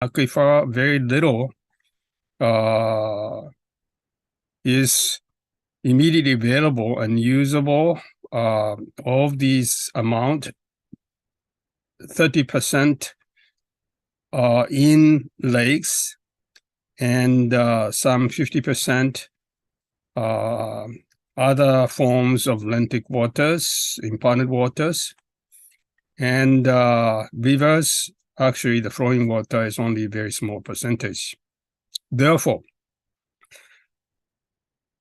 aquifer, very little is immediately available and usable. Of these amount, 30% in lakes, and some 50% other forms of lentic waters, impounded waters, and rivers. Actually, the flowing water is only a very small percentage. Therefore,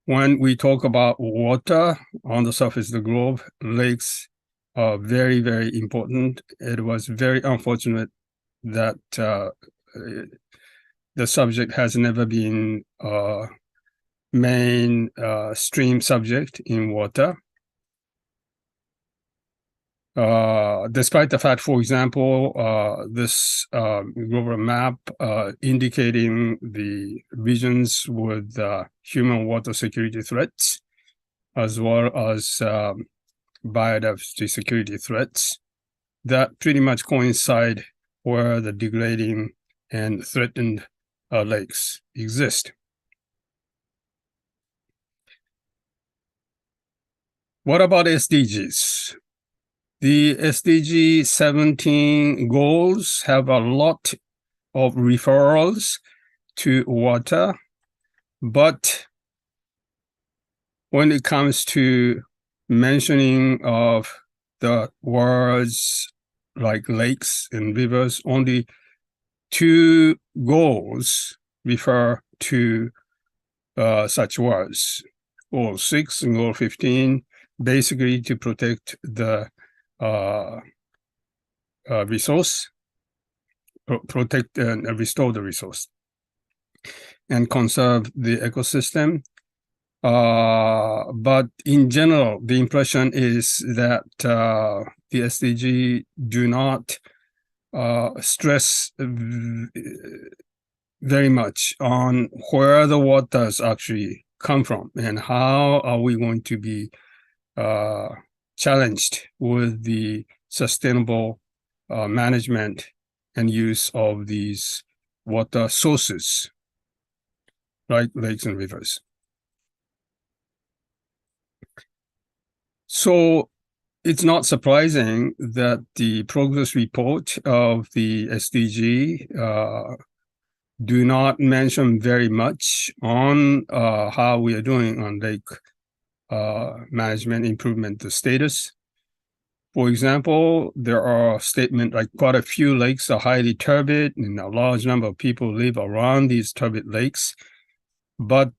when we talk about water on the surface of the globe, lakes are very, very important. It was very unfortunate that the subject has never been main stream subject in water. Despite the fact, for example, this global map indicating the regions with human water security threats, as well as biodiversity security threats, that pretty much coincide where the degrading and threatened lakes exist. What about SDGs? The SDG 17 goals have a lot of referrals to water, but when it comes to mentioning of the words like lakes and rivers, only 2 goals refer to such words. Goal 6 and Goal 15, basically to protect the resource, protect and restore the resource, and conserve the ecosystem. But in general, the impression is that the SDG do not stress very much on where the waters actually come from and how are we going to be challenged with the sustainable management and use of these water sources, like lakes and rivers. So it's not surprising that the progress report of the SDG do not mention very much on how we are doing on lake management improvement status. For example, there are statements like quite a few lakes are highly turbid and a large number of people live around these turbid lakes. But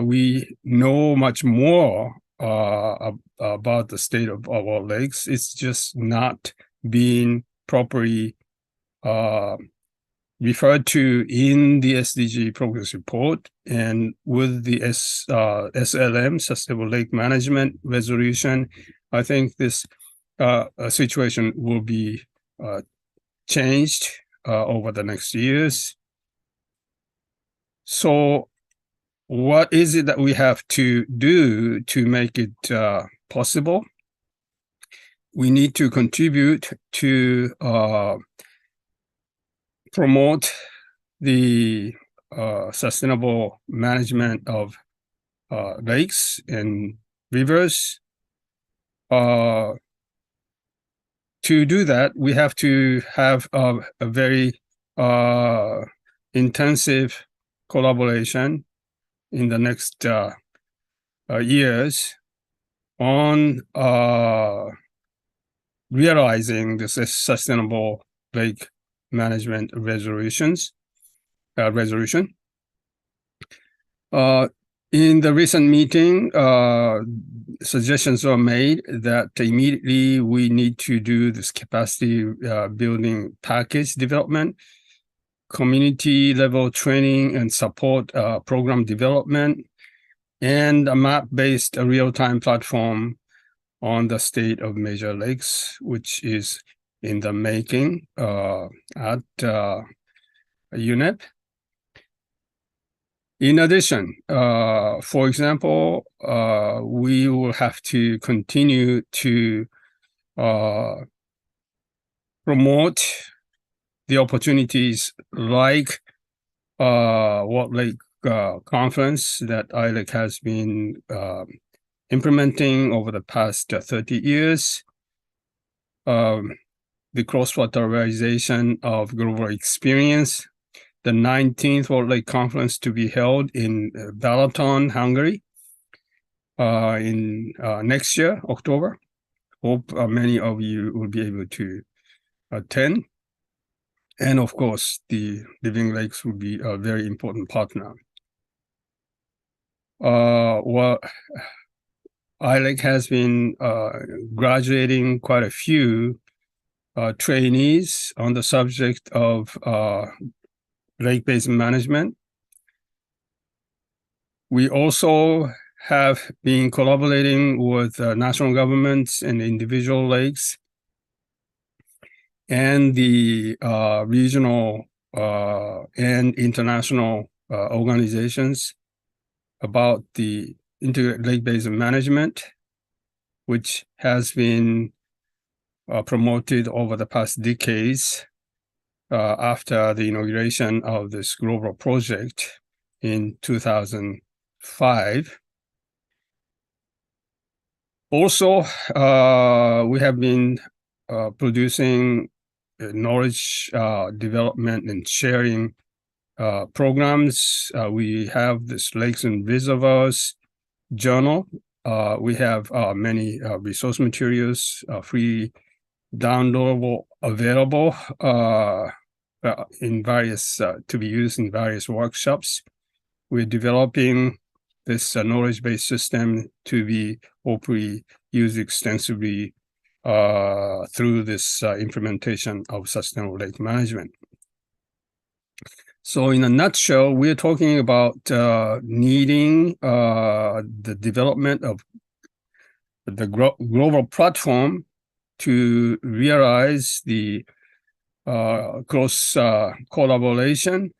we know much more about the state of our lakes. It's just not being properly referred to in the SDG progress report, and with the SLM, Sustainable Lake Management Resolution, I think this situation will be changed over the next years. So what is it that we have to do to make it possible? We need to contribute to promote the sustainable management of lakes and rivers. To do that, we have to have a very intensive collaboration in the next years on realizing this sustainable lake management resolution. In the recent meeting, suggestions were made that immediately we need to do this capacity building package development, community level training and support program development, and a map-based real-time platform on the state of major lakes, which is in the making at UNEP. In addition, for example, we will have to continue to promote the opportunities like Walt Lake Conference that ILAC has been implementing over the past 30 years, the cross-fertilization of global experience, the 19th World Lake Conference to be held in Balaton, Hungary, in next year, October. Hope many of you will be able to attend. And of course, the Living Lakes will be a very important partner. Well, ILAC has been graduating quite a few trainees on the subject of lake basin management. We also have been collaborating with national governments and individual lakes and the regional and international organizations about the integrated lake basin management, which has been promoted over the past decades after the inauguration of this global project in 2005. Also, we have been producing knowledge development and sharing programs. We have this Lakes and Reservoirs journal. We have many resource materials, free downloadable, available in various, to be used in various workshops. We're developing this knowledge-based system to be hopefully used extensively through this implementation of sustainable lake management. So in a nutshell, we're talking about needing the development of the global platform to realize the close collaboration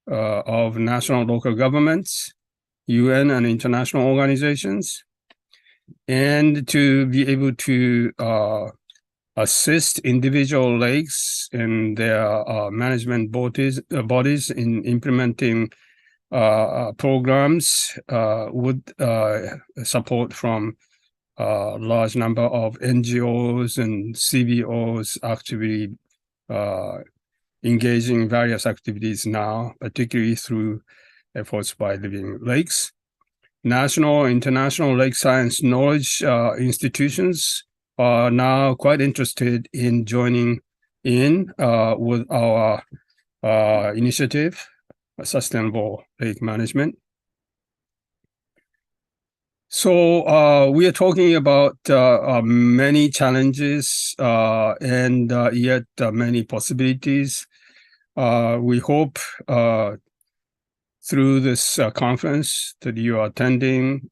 of national and local governments, UN and international organizations, and to be able to assist individual lakes and their management bodies in implementing programs with support from a large number of NGOs and CBOs actively engaging in various activities now, particularly through efforts by Living Lakes. National, international lake science knowledge institutions are now quite interested in joining in with our initiative, Sustainable Lake Management. So we are talking about many challenges and yet many possibilities. We hope through this conference that you are attending,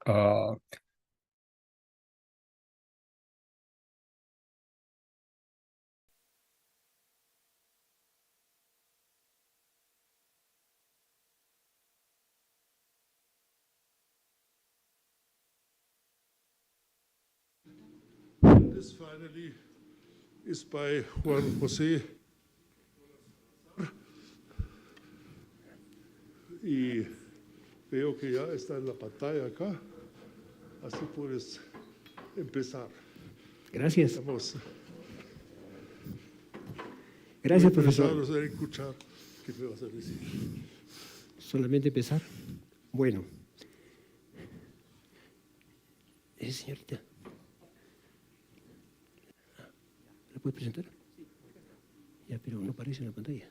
This finally is by Juan José. Y veo que ya está en la pantalla acá, así puedes empezar. Gracias. Vamos. Gracias, profesor. Vamos a escuchar qué me vas a decir. Solamente empezar. Bueno. Señorita. ¿La puedes presentar? Sí. Ya, pero no aparece en la pantalla.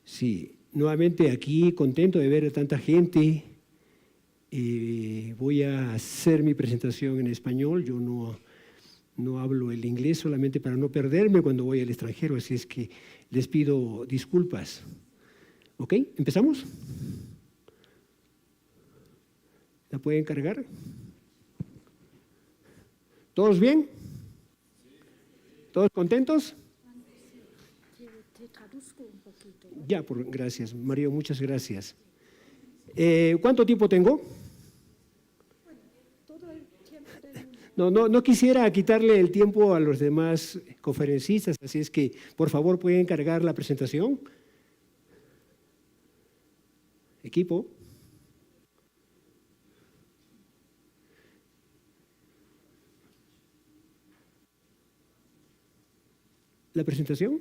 Sí, nuevamente aquí contento de ver a tanta gente. Voy a hacer mi presentación en español. Yo no hablo el inglés solamente para no perderme cuando voy al extranjero, así es que les pido disculpas. ¿Ok? ¿Empezamos? ¿La pueden cargar? ¿Todos bien? ¿Todos contentos? Ya, gracias, Mario, muchas gracias. ¿Cuánto tiempo tengo? No quisiera quitarle el tiempo a los demás conferencistas, así es que, por favor, ¿pueden cargar la presentación? Equipo. ¿La presentación?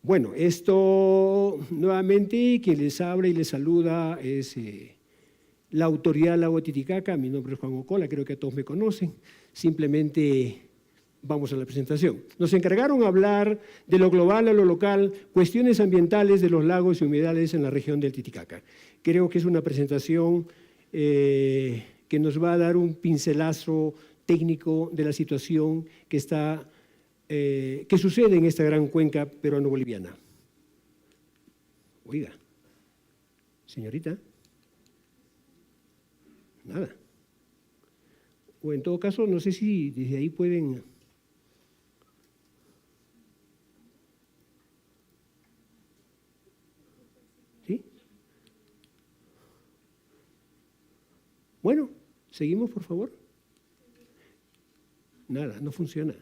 Bueno, esto nuevamente quien les habla y les saluda es la autoridad Lago Titicaca. Mi nombre es Juan Ocola, creo que todos me conocen. Simplemente vamos a la presentación. Nos encargaron hablar de lo global a lo local, cuestiones ambientales de los lagos y humedales en la región del Titicaca. Creo que es una presentación que nos va a dar un pincelazo técnico de la situación que sucede en esta gran cuenca peruano-boliviana. Oiga, señorita, nada. O en todo caso, no sé si desde ahí pueden... ¿Sí? Bueno, seguimos, por favor. Nada, no funciona.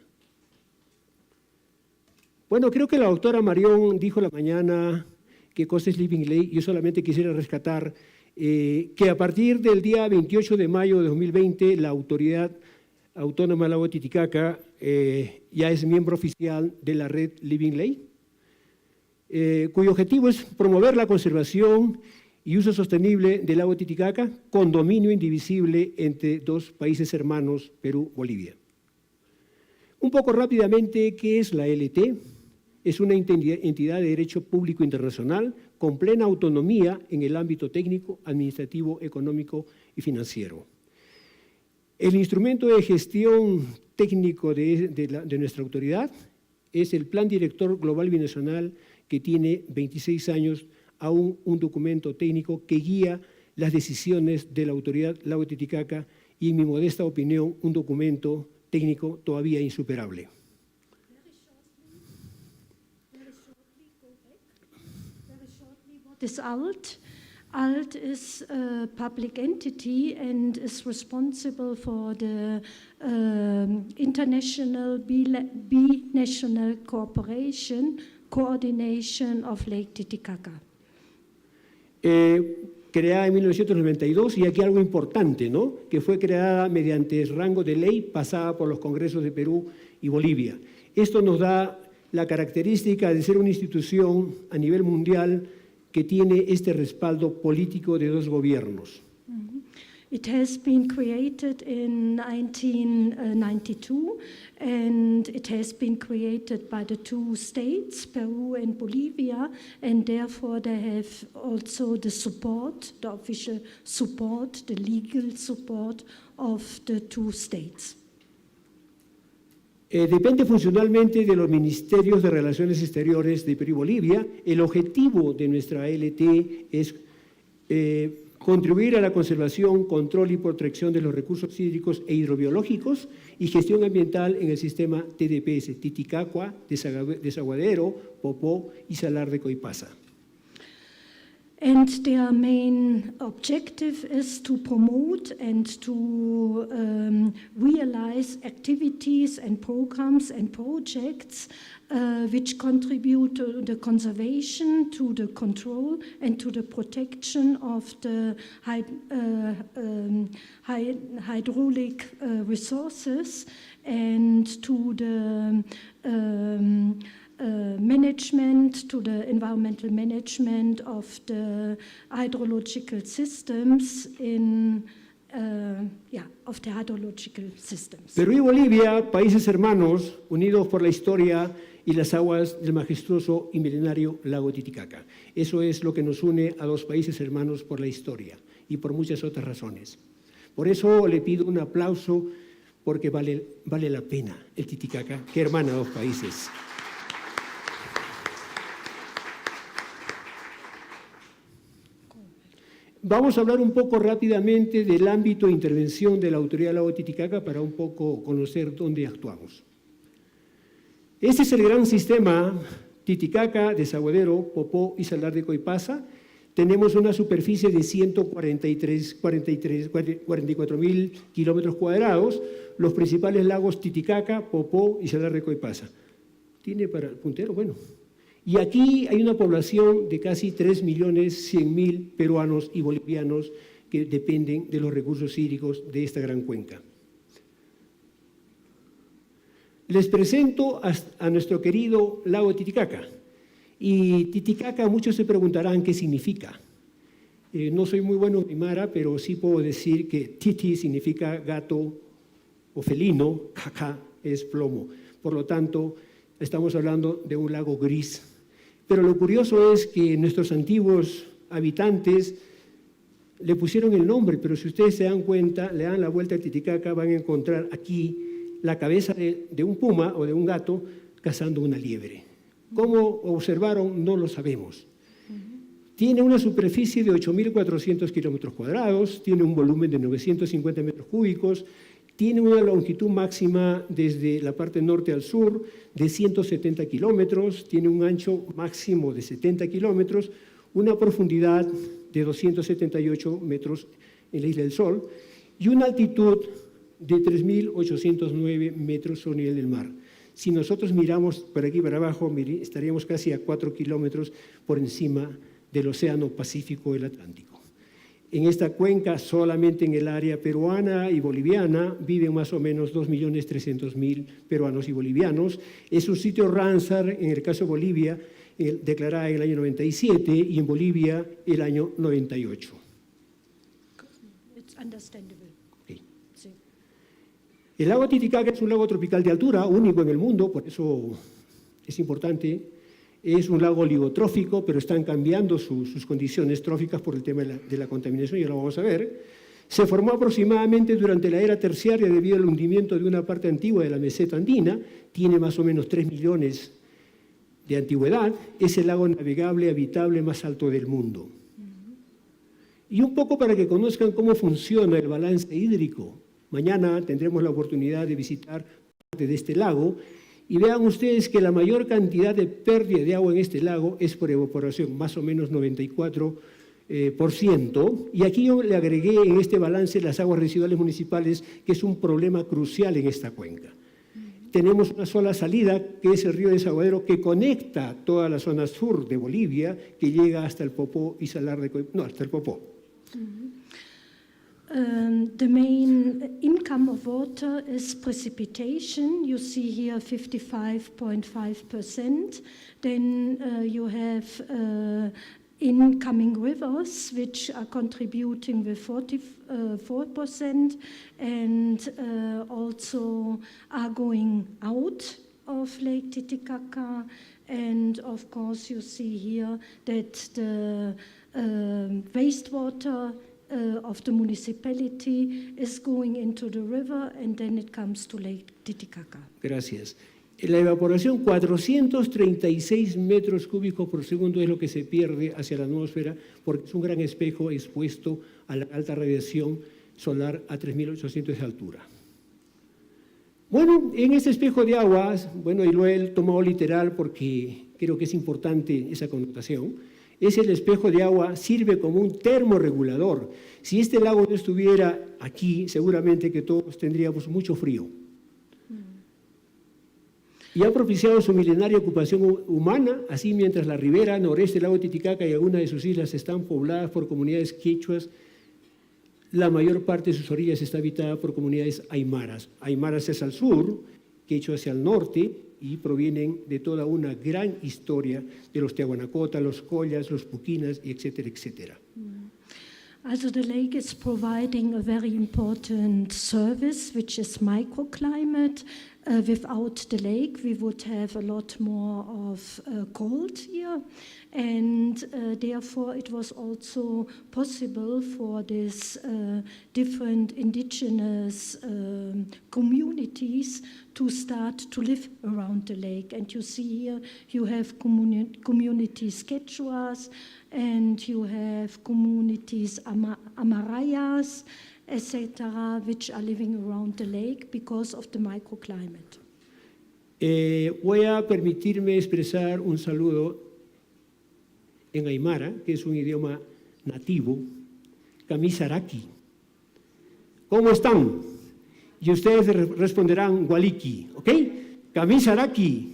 Bueno, creo que la doctora Marión dijo la mañana qué cosa es Living Lake. Yo solamente quisiera rescatar que a partir del día 28 de mayo de 2020, la Autoridad Autónoma del Lago Titicaca ya es miembro oficial de la red Living Lake, cuyo objetivo es promover la conservación y uso sostenible del lago Titicaca con dominio indivisible entre dos países hermanos, Perú-Bolivia. Un poco rápidamente, ¿qué es la LT? Es una entidad de derecho público internacional con plena autonomía en el ámbito técnico, administrativo, económico y financiero. El instrumento de gestión técnico de nuestra autoridad es el Plan Director Global Binacional, que tiene 26 años, aún un documento técnico que guía las decisiones de la Autoridad Lago Titicaca y, en mi modesta opinión, un documento técnico todavía insuperable. What is ALT? ALT is a public entity and is responsible for the international binational cooperation, coordination of Lake Titicaca. Creada en 1992, y aquí algo importante, ¿no? Que fue creada mediante el rango de ley pasada por los congresos de Perú y Bolivia. Esto nos da la característica de ser una institución a nivel mundial que tiene este respaldo político de dos gobiernos. It has been created in 1992 and it has been created by the two states, Peru and Bolivia, and therefore they have also the support, the official support, the legal support of the two states. Depende funcionalmente de los ministerios de Relaciones Exteriores de Perú y Bolivia. El objetivo de nuestra LT es contribuir a la conservación, control y protección de los recursos hídricos e hidrobiológicos y gestión ambiental en el sistema TDPS, Titicaca, Desaguadero, Popó y Salar de Coipasa. And their main objective is to promote and to realize activities and programs and projects which contribute to the conservation, to the control and to the protection of the hydraulic resources and to the management, to the environmental management of the hydrological systems of the hydrological systems. Perú y Bolivia, países hermanos, unidos por la historia y las aguas del majestuoso y milenario lago Titicaca. Eso es lo que nos une a dos países hermanos por la historia y por muchas otras razones. Por eso le pido un aplauso, porque vale la pena el Titicaca, que hermana a dos países. Vamos a hablar un poco rápidamente del ámbito de intervención de la Autoridad del Lago Titicaca para un poco conocer dónde actuamos. Este es el gran sistema Titicaca, Desaguadero, Popó y Salar de Coipasa. tenemos una superficie de 44.000 kilómetros cuadrados, los principales lagos Titicaca, Popó y Salar de Coipasa. ¿Tiene para el puntero? Bueno. Y aquí hay una población de casi 3.100.000 peruanos y bolivianos que dependen de los recursos hídricos de esta gran cuenca. Les presento a nuestro querido lago Titicaca. Y Titicaca, muchos se preguntarán qué significa. No soy muy bueno en Aymara, pero sí puedo decir que Titi significa gato o felino, caca es plomo. Por lo tanto, estamos hablando de un lago gris. Pero lo curioso es que nuestros antiguos habitantes le pusieron el nombre, pero si ustedes se dan cuenta, le dan la vuelta a Titicaca, van a encontrar aquí la cabeza de un puma o de un gato cazando una liebre. ¿Cómo observaron? No lo sabemos. Tiene una superficie de 8.400 kilómetros cuadrados, tiene un volumen de 950 metros cúbicos, tiene una longitud máxima desde la parte norte al sur de 170 kilómetros, tiene un ancho máximo de 70 kilómetros, una profundidad de 278 metros en la Isla del Sol y una altitud de 3.809 metros sobre el nivel del mar. Si nosotros miramos por aquí para abajo, estaríamos casi a 4 kilómetros por encima del Océano Pacífico y el Atlántico. En esta cuenca, solamente en el área peruana y boliviana, viven más o menos 2.300.000 peruanos y bolivianos. Es un sitio Ramsar, en el caso de Bolivia, declarada en el año 97 y en Bolivia el año 98. It's understandable. Okay. Sí. El lago Titicaca es un lago tropical de altura, único en el mundo, por eso es importante. Es un lago oligotrófico, pero están cambiando sus condiciones tróficas por el tema de la contaminación, ya lo vamos a ver. Se formó aproximadamente durante la era terciaria debido al hundimiento de una parte antigua de la meseta andina, tiene más o menos 3 millones de antigüedad, es el lago navegable habitable más alto del mundo. Y un poco para que conozcan cómo funciona el balance hídrico. Mañana tendremos la oportunidad de visitar parte de este lago y vean ustedes que la mayor cantidad de pérdida de agua en este lago es por evaporación, más o menos 94%. Y aquí yo le agregué en este balance las aguas residuales municipales, que es un problema crucial en esta cuenca. Tenemos una sola salida, que es el río Desaguadero, que conecta toda la zona sur de Bolivia, que llega hasta el Popó y Salar de Coipasa, no, hasta el Popó. The main income of water is precipitation. You see here 55.5%. Then you have incoming rivers, which are contributing with 44%, and also are going out of Lake Titicaca. And of course, you see here that the wastewater of the municipality is going into the river, and then it comes to Lake Titicaca. Gracias. La evaporación, 436 metros cúbicos por segundo es lo que se pierde hacia la atmósfera, porque es un gran espejo expuesto a la alta radiación solar a 3.800 de altura. Bueno, en este espejo de aguas, bueno, y lo he tomado literal porque creo que es importante esa connotación, es el espejo de agua, sirve como un termorregulador. Si este lago no estuviera aquí, seguramente que todos tendríamos mucho frío. Y ha propiciado su milenaria ocupación humana, así mientras la ribera noreste del lago Titicaca y algunas de sus islas están pobladas por comunidades quechuas, la mayor parte de sus orillas está habitada por comunidades aymaras. Aymaras es al sur, quechua hacia el norte, y provienen de toda una gran historia de los Tiahuanacotas, los Collas, los Puquinas, etcétera, etcétera. Also the lake is providing a very important service, which is microclimate. Without the lake, we would have a lot more of cold here, and therefore it was also possible for these different indigenous communities to start to live around the lake. And you see here, you have communities Quechuas, and you have communities Amarayas, etc., which are living around the lake because of the microclimate. Voy a permitirme expresar un saludo en aymara, que es un idioma nativo, Kamisaraki. ¿Cómo están? Y ustedes responderán Waliki, ¿ok? Kamisaraki.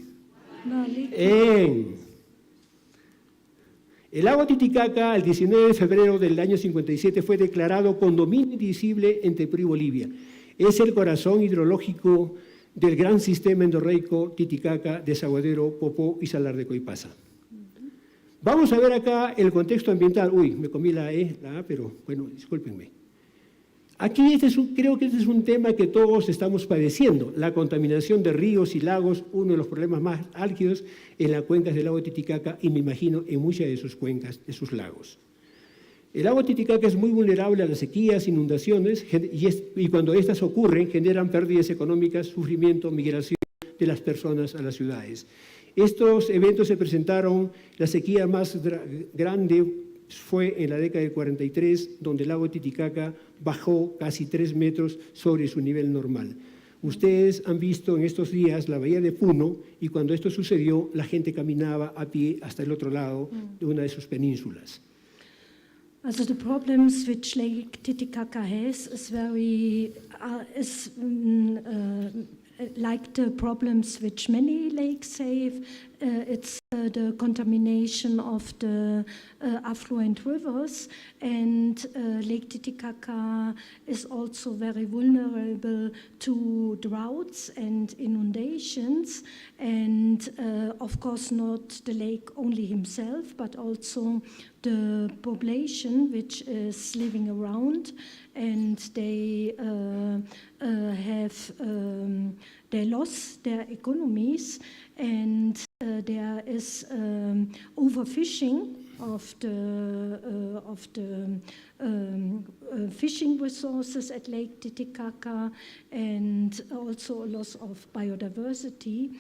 El lago Titicaca, el 19 de febrero del año 57, fue declarado condominio indivisible entre Perú y Bolivia. Es el corazón hidrológico del gran sistema endorreico Titicaca, Desaguadero, Popó y Salar de Coipasa. Vamos a ver acá el contexto ambiental. Uy, me comí la A, pero bueno, discúlpenme. Aquí creo que este es un tema que todos estamos padeciendo, la contaminación de ríos y lagos, uno de los problemas más álgidos en las cuencas del lago Titicaca y me imagino en muchas de sus cuencas, de sus lagos. El lago Titicaca es muy vulnerable a las sequías, inundaciones y cuando estas ocurren generan pérdidas económicas, sufrimiento, migración de las personas a las ciudades. Estos eventos se presentaron, la sequía más grande fue en la década del 43, donde el lago Titicaca bajó casi 3 metros sobre su nivel normal. Ustedes han visto en estos días la bahía de Puno y cuando esto sucedió, la gente caminaba a pie hasta el otro lado de una de sus penínsulas. Also the problems which Lake Titicaca has is like the problems which many lakes have. It's the contamination of the affluent rivers, and Lake Titicaca is also very vulnerable to droughts and inundations, and of course not the lake only himself, but also the population which is living around, and they they lost their economies, and there is overfishing of the fishing resources at Lake Titicaca, and also a loss of biodiversity.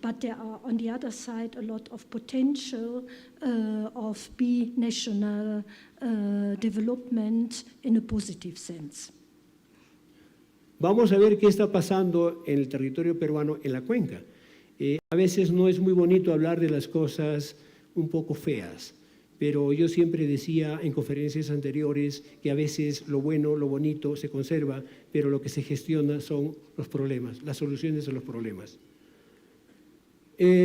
But there are, on the other side, a lot of potential of binational development in a positive sense. Vamos a ver qué está pasando en el territorio peruano en la cuenca. A veces no es muy bonito hablar de las cosas un poco feas, pero yo siempre decía en conferencias anteriores que a veces lo bueno, lo bonito se conserva, pero lo que se gestiona son los problemas, las soluciones a los problemas.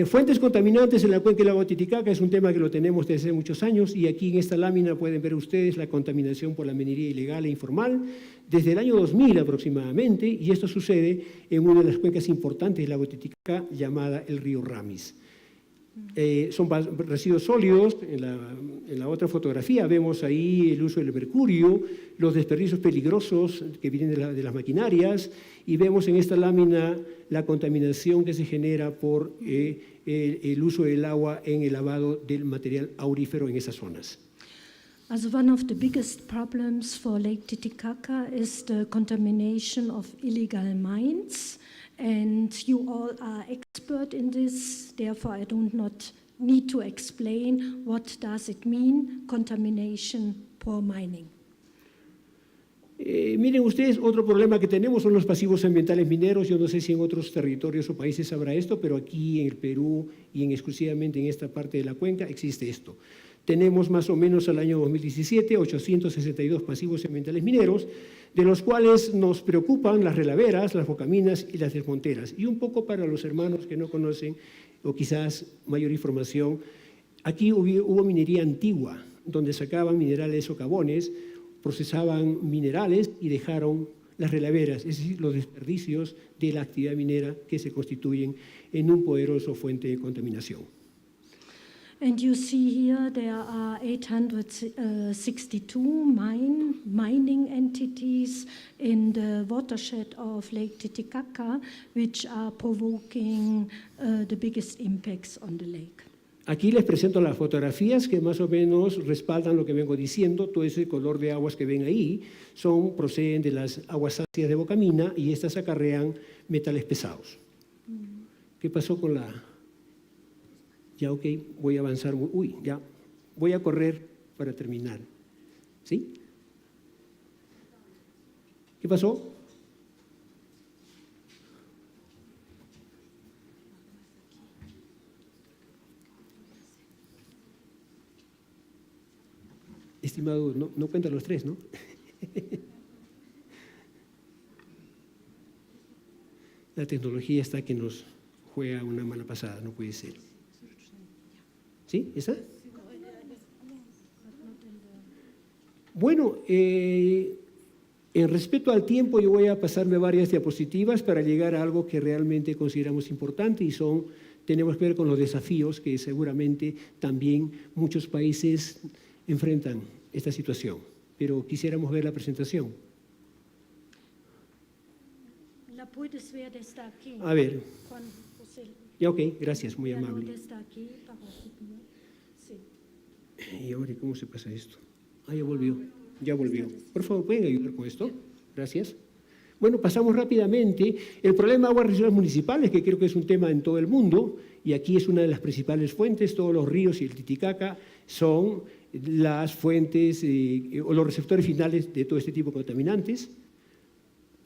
Fuentes contaminantes en la cuenca del lago Titicaca es un tema que lo tenemos desde hace muchos años y aquí en esta lámina pueden ver ustedes la contaminación por la minería ilegal e informal desde el año 2000 aproximadamente, y esto sucede en una de las cuencas importantes del lago Titicaca llamada el río Ramis. Son residuos sólidos. En la otra fotografía vemos ahí el uso del mercurio, los desperdicios peligrosos que vienen de las maquinarias, y vemos en esta lámina la contaminación que se genera por el uso del agua en el lavado del material aurífero en esas zonas. Also one of the biggest problems for Lake Titicaca is the contamination of illegal mines. And you all are expert in this, therefore I not need to explain what does it mean, contamination por mining. Miren ustedes, otro problema que tenemos son los pasivos ambientales mineros. Yo no sé si en otros territorios o países habrá esto, pero aquí en el Perú y exclusivamente en esta parte de la cuenca existe esto. Tenemos más o menos al año 2017 862 pasivos ambientales mineros, de los cuales nos preocupan las relaveras, las bocaminas y las desmonteras. Y un poco para los hermanos que no conocen, o quizás mayor información, aquí hubo minería antigua, donde sacaban minerales socavones, procesaban minerales y dejaron las relaveras, es decir, los desperdicios de la actividad minera que se constituyen en un poderoso fuente de contaminación. And you see here there are 862 mining entities in the watershed of Lake Titicaca, which are provoking the biggest impacts on the lake. Aquí les presento las fotografías que más o menos respaldan lo que vengo diciendo. Todo ese color de aguas que ven ahí proceden de las aguas ácidas de Bocamina y estas acarrean metales pesados. ¿Qué pasó con la...? Ya, ok, voy a avanzar. Uy, ya, voy a correr para terminar. ¿Sí? ¿Qué pasó? Estimado, no cuentan los tres, ¿no? La tecnología está que nos juega una mala pasada, no puede ser. ¿Sí? ¿Esa? Bueno, en respecto al tiempo, yo voy a pasarme varias diapositivas para llegar a algo que realmente consideramos importante y tenemos que ver con los desafíos que seguramente también muchos países enfrentan esta situación. Pero quisiéramos ver la presentación. La puedes ver desde aquí. A ver. Con José. Ya, ok, gracias, muy amable. Desde aquí para sí. ¿Y ahora cómo se pasa esto? Ah, ya volvió. Por favor, ¿pueden ayudar con esto? Gracias. Bueno, pasamos rápidamente. El problema de aguas residuales municipales, que creo que es un tema en todo el mundo, y aquí es una de las principales fuentes. Todos los ríos y el Titicaca son las fuentes o los receptores finales de todo este tipo de contaminantes.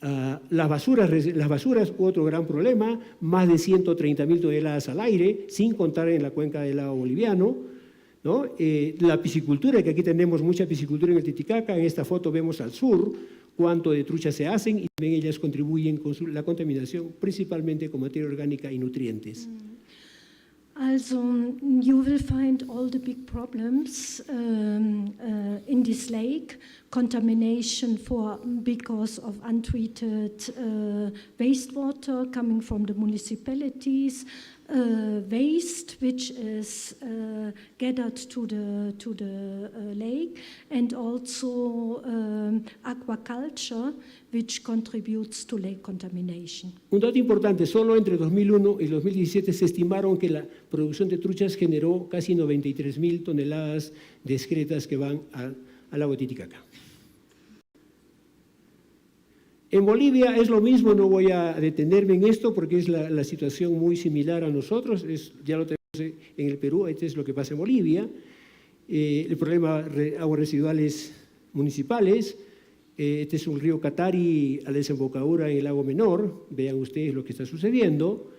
Las basuras, otro gran problema, más de 130.000 toneladas al aire, sin contar en la cuenca del lago boliviano, ¿no? La piscicultura, que aquí tenemos mucha piscicultura en el Titicaca. En esta foto vemos al sur cuánto de truchas se hacen y también ellas contribuyen con la contaminación, principalmente con materia orgánica y nutrientes. Also, you will find all the big problems in this lake, contamination because of untreated wastewater coming from the municipalities, waste which is gathered to the lake, and also aquaculture which contributes to lake contamination. Un dato importante, solo entre 2001 y 2017 se estimaron que la producción de truchas generó casi 93.000 toneladas de excretas que van al lago Titicaca. En Bolivia es lo mismo, no voy a detenerme en esto porque es la situación muy similar a nosotros, ya lo tenemos en el Perú, este es lo que pasa en Bolivia. El problema de aguas residuales municipales, este es un río Catari a la desembocadura en el lago Menor, vean ustedes lo que está sucediendo.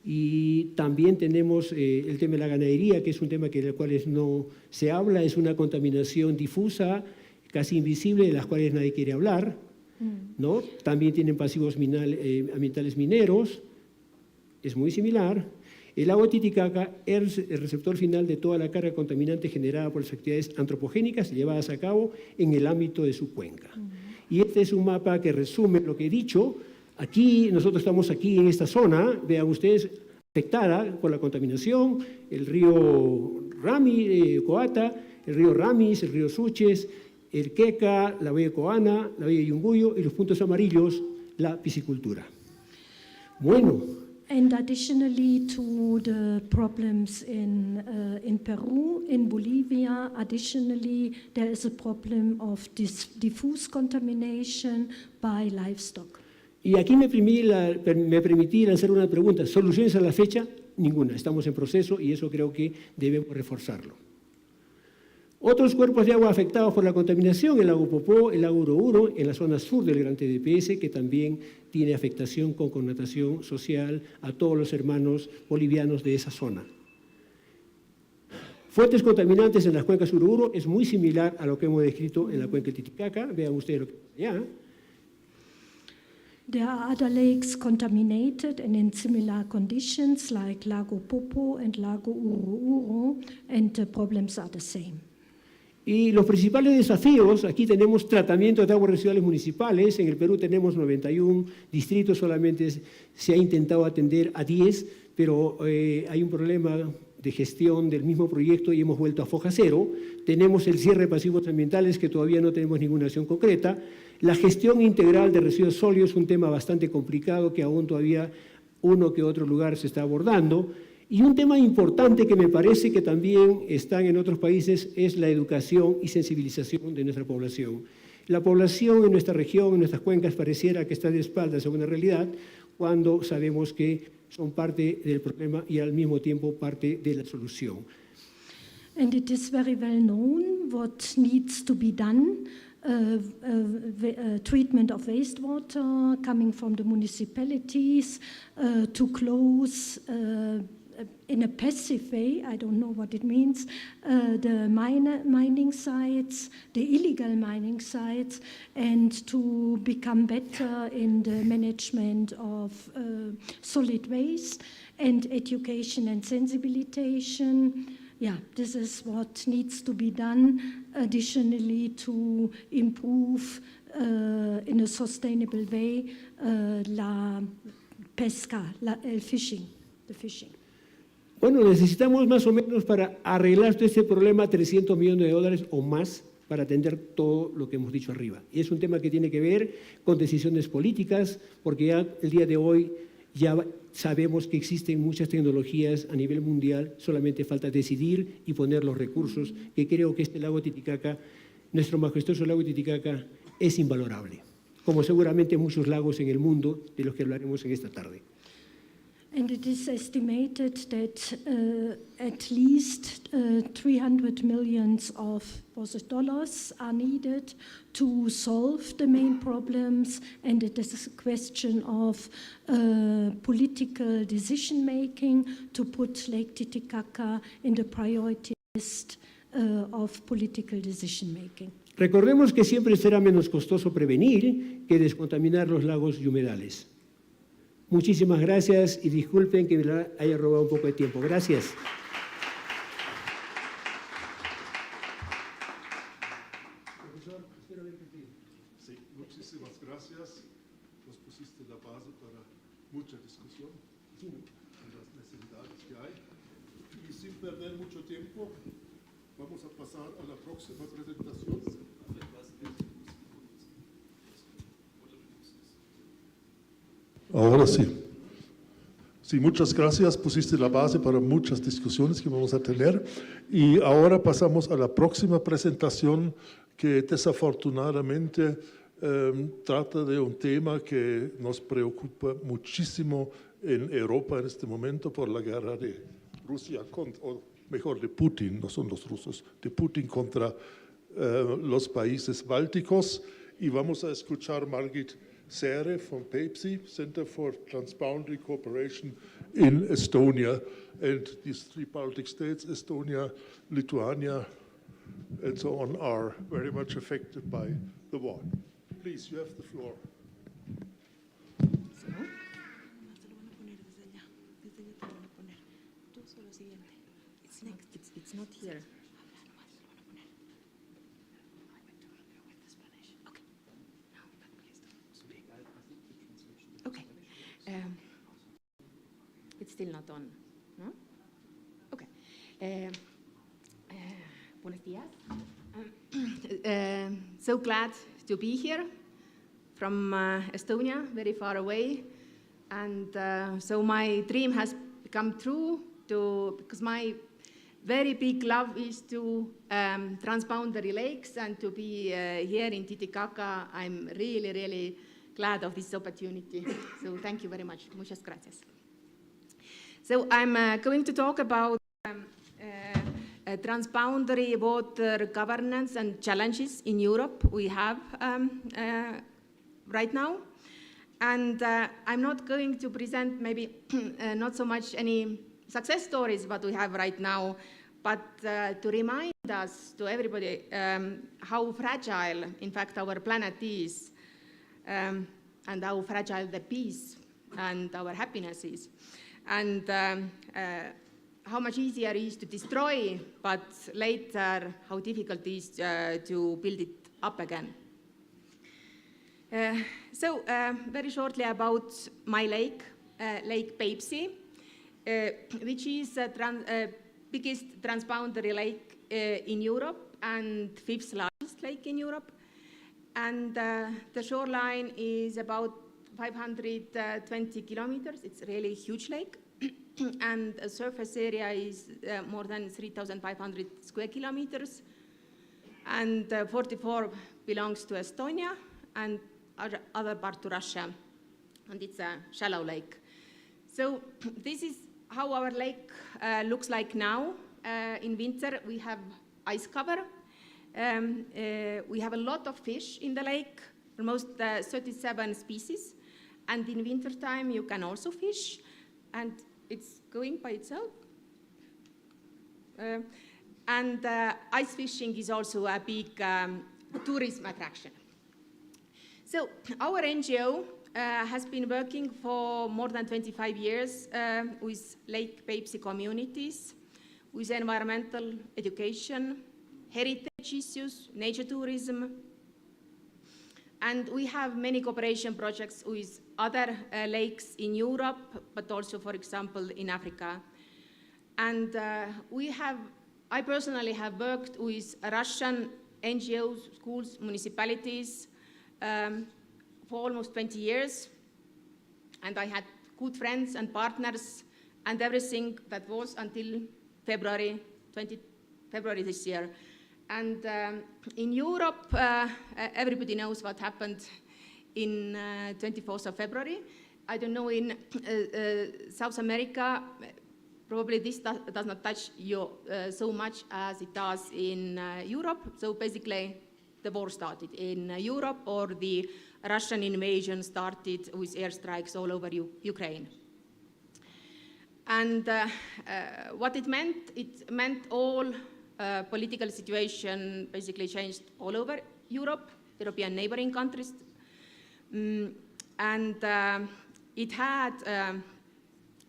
Y también tenemos el tema de la ganadería, que es un tema del cual no se habla, es una contaminación difusa, casi invisible, de las cuales nadie quiere hablar, ¿no? También tienen pasivos ambientales mineros, es muy similar. El lago Titicaca es el receptor final de toda la carga contaminante generada por las actividades antropogénicas llevadas a cabo en el ámbito de su cuenca. Y este es un mapa que resume lo que he dicho. Aquí, nosotros estamos aquí en esta zona, vean ustedes, afectada por la contaminación, el río Coata, el río Ramis, el río Suches, el Queca, la bahía de Coana, la bahía de Yunguyo y los puntos amarillos, la piscicultura. Bueno. And additionally to the problems in Peru, in Bolivia, additionally there is a problem of diffuse contamination by livestock. Y aquí me permití lanzar una pregunta. ¿Soluciones a la fecha? Ninguna. Estamos en proceso y eso creo que debemos reforzarlo. Otros cuerpos de agua afectados por la contaminación, el lago Popó, el lago Urouro, en la zona sur del Gran TDPS, que también tiene afectación con connotación social a todos los hermanos bolivianos de esa zona. Fuentes contaminantes en las cuencas Urouro es muy similar a lo que hemos descrito en la cuenca del Titicaca. Vean ustedes lo que pasa allá. There are other lakes contaminated and in similar conditions like Lago Popo and Lago Uruuro, and the problems are the same. Y los principales desafíos, aquí tenemos tratamiento de aguas residuales municipales, en el Perú tenemos 91 distritos, solamente se ha intentado atender a 10, pero hay un problema de gestión del mismo proyecto y hemos vuelto a foja cero. Tenemos el cierre de pasivos ambientales, que todavía no tenemos ninguna acción concreta. La gestión integral de residuos sólidos es un tema bastante complicado que aún todavía uno que otro lugar se está abordando. Y un tema importante que me parece que también están en otros países es la educación y sensibilización de nuestra población. La población en nuestra región, en nuestras cuencas, pareciera que está de espaldas a una realidad cuando sabemos que son parte del problema y al mismo tiempo parte de la solución. And it is very well known what needs to be done. Treatment of wastewater coming from the municipalities to close in a passive way, I don't know what it means, the mining sites, the illegal mining sites, and to become better in the management of solid waste and education and sensibilization. Yeah, this is what needs to be done additionally to improve in a sustainable way la pesca, el fishing, the fishing. Bueno, necesitamos más o menos para arreglar todo este problema $300 millones o más para atender todo lo que hemos dicho arriba. Y es un tema que tiene que ver con decisiones políticas, porque ya el día de hoy ya sabemos que existen muchas tecnologías a nivel mundial, solamente falta decidir y poner los recursos, que creo que este lago Titicaca, nuestro majestuoso lago Titicaca, es invalorable, como seguramente muchos lagos en el mundo de los que hablaremos en esta tarde. And it is estimated that at least 300 million dollars are needed to solve the main problems, and it is a question of political decision making to put Lake Titicaca in the priority list of political decision making. Recordemos que siempre será menos costoso prevenir que descontaminar los lagos y humedales. Muchísimas gracias y disculpen que me haya robado un poco de tiempo. Gracias. Profesor, sí, muchísimas gracias. Nos pusiste la base para mucha discusión en las necesidades que hay. Y sin perder mucho tiempo, vamos a pasar a la próxima presentación. Ahora sí. Sí, muchas gracias. Pusiste la base para muchas discusiones que vamos a tener. Y ahora pasamos a la próxima presentación que desafortunadamente trata de un tema que nos preocupa muchísimo en Europa en este momento por la guerra de Rusia, o mejor de Putin, no son los rusos, de Putin contra los países bálticos. Y vamos a escuchar Margit Säre from PEPSI, Center for Transboundary Cooperation in Estonia, and these three Baltic states, Estonia, Lithuania, and so on, are very much affected by the war. Please, you have the floor. It's not here. Okay. It's still not on. No? Okay. Buenos días. So glad to be here from Estonia, very far away. And so my dream has come true because my very big love is to transboundary lakes, and to be here in Titicaca. I'm really, really glad of this opportunity. So thank you very much. Muchas gracias. So I'm going to talk about transboundary water governance and challenges in Europe we have right now. And I'm not going to present maybe not so much any success stories what we have right now, but to remind us, to everybody, how fragile, in fact, our planet is, and how fragile the peace and our happiness is, and how much easier it is to destroy, but later how difficult it is to build it up again. So very shortly about my lake, Lake PEPSI, which is the biggest transboundary lake in Europe and 5th largest lake in Europe. And the shoreline is about 520 kilometers. It's really a huge lake. And the surface area is more than 3,500 square kilometers. And 44 belongs to Estonia and other part to Russia. And it's a shallow lake. So this is how our lake looks like now. In winter, we have ice cover. We have a lot of fish in the lake, almost 37 species. And in wintertime, you can also fish. And it's going by itself. And ice fishing is also a big tourism attraction. So our NGO has been working for more than 25 years with Lake Peipsi communities, with environmental education, heritage issues, nature tourism, and we have many cooperation projects with other lakes in Europe, but also, for example, in Africa. And I personally have worked with Russian NGOs, schools, municipalities for almost 20 years. And I had good friends and partners and everything that was until February this year. And in Europe, everybody knows what happened in 24th of February. I don't know, in South America, probably this does not touch you so much as it does in Europe. So basically, the war started in Europe, or the Russian invasion started with airstrikes all over Ukraine. And what it meant all political situation basically changed all over Europe, European neighboring countries. And it had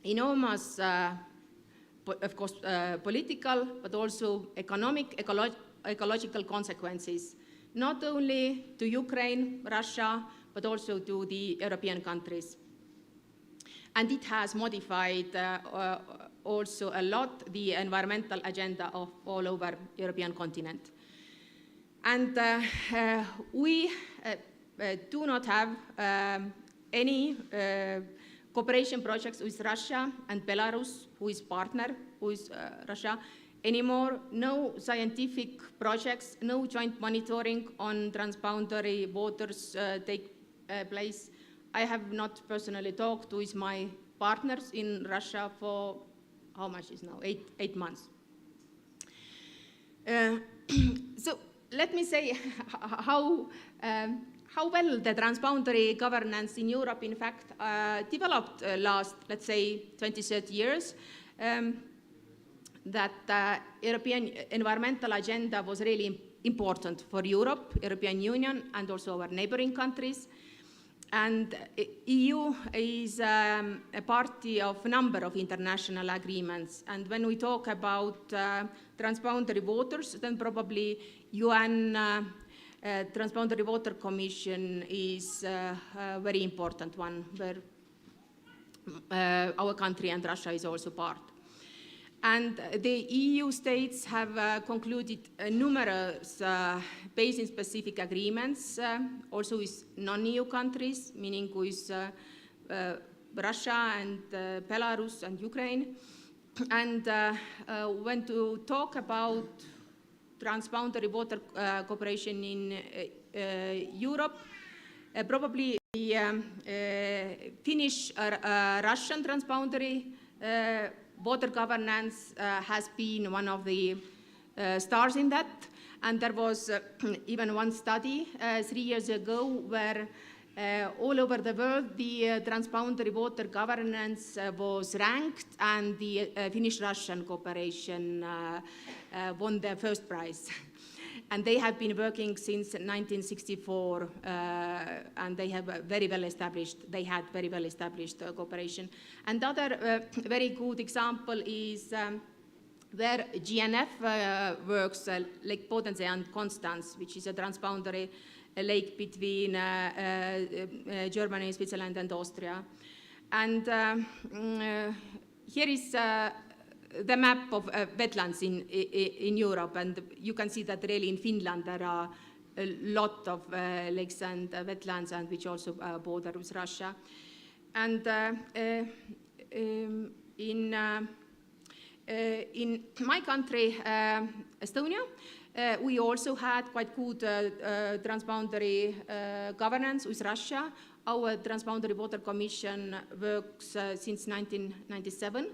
enormous, of course, political, but also economic, ecological consequences, not only to Ukraine, Russia, but also to the European countries. And it has modified also a lot the environmental agenda of all over European continent. And we do not have any cooperation projects with Russia and Belarus, who is partner with Russia, anymore. No scientific projects, no joint monitoring on transboundary waters take place. I have not personally talked with my partners in Russia for how much is now? 8 months. So let me say how well the transboundary governance in Europe, in fact, developed last, let's say, 20, 30 years. That European environmental agenda was really important for Europe, European Union, and also our neighboring countries. And EU is a party of a number of international agreements. And when we talk about transboundary waters, then probably UN Transboundary Water Commission is a very important one, where our country and Russia is also part. And the EU states have concluded numerous basin-specific agreements, also with non-EU countries, meaning with Russia and Belarus and Ukraine. And when to talk about transboundary water cooperation in Europe, probably the Finnish-Russian transboundary water governance has been one of the stars in that. And there was even one study 3 years ago where all over the world the transboundary water governance was ranked, and the Finnish-Russian cooperation won the first prize. And they have been working since 1964, and they have very well established cooperation. And other very good example is where GNF works, Lake Bodensee and Constance, which is a transboundary lake between Germany, Switzerland, and Austria. And here is the map of wetlands in Europe, and you can see that really in Finland there are a lot of lakes and wetlands, and which also border with Russia. And in my country, Estonia, we also had quite good transboundary governance with Russia. Our Transboundary Water Commission works since 1997.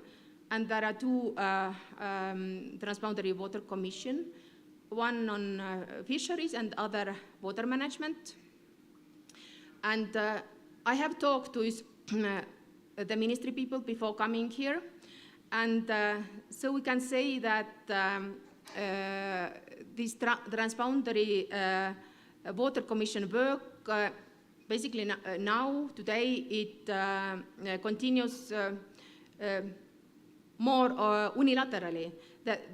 And there are two Transboundary Water Commission, one on fisheries and other water management. And I have talked with the ministry people before coming here. And so we can say that this transboundary water commission work, basically now, today, it continues more unilaterally.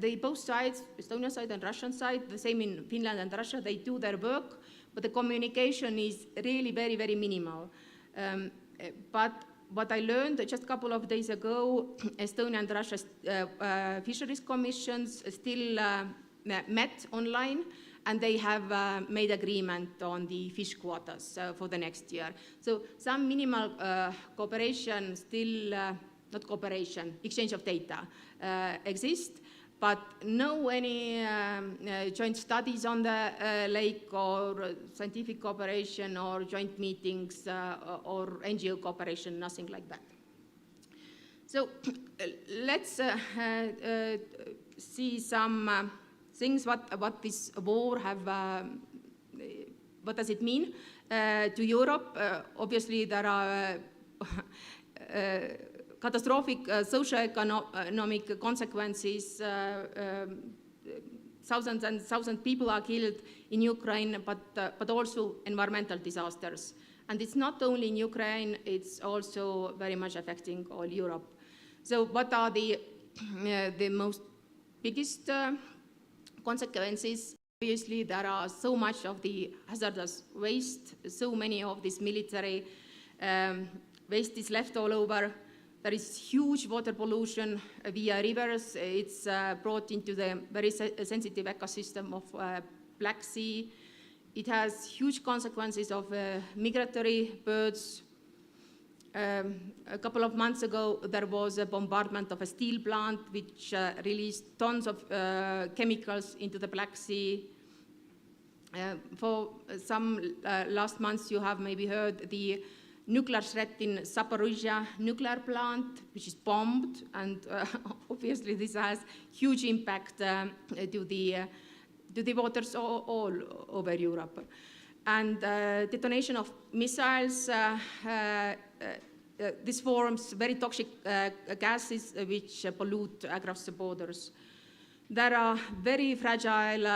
They both sides, Estonian side and Russian side, the same in Finland and Russia, they do their work, but the communication is really very, very minimal. But what I learned just a couple of days ago, Estonia and Russia fisheries commissions still met online, and they have made agreement on the fish quotas for the next year. So some minimal cooperation still, not cooperation, exchange of data exists, but no any joint studies on the lake or scientific cooperation or joint meetings or NGO cooperation, nothing like that. So let's see some things what this war have, what does it mean to Europe? Obviously there are catastrophic socio-economic consequences. Thousands and thousands of people are killed in Ukraine, but also environmental disasters. And it's not only in Ukraine, it's also very much affecting all Europe. So what are the most biggest consequences? Obviously, there are so much of the hazardous waste, so many of this military waste is left all over. There is huge water pollution via rivers. It's brought into the very sensitive ecosystem of Black Sea. It has huge consequences of migratory birds. A couple of months ago, there was a bombardment of a steel plant which released tons of chemicals into the Black Sea. For some last months, you have maybe heard the nuclear threat in Zaporizhzhia nuclear plant, which is bombed, and obviously this has huge impact to the waters all over Europe. And detonation of missiles, this forms very toxic gases which pollute across the borders. There are very fragile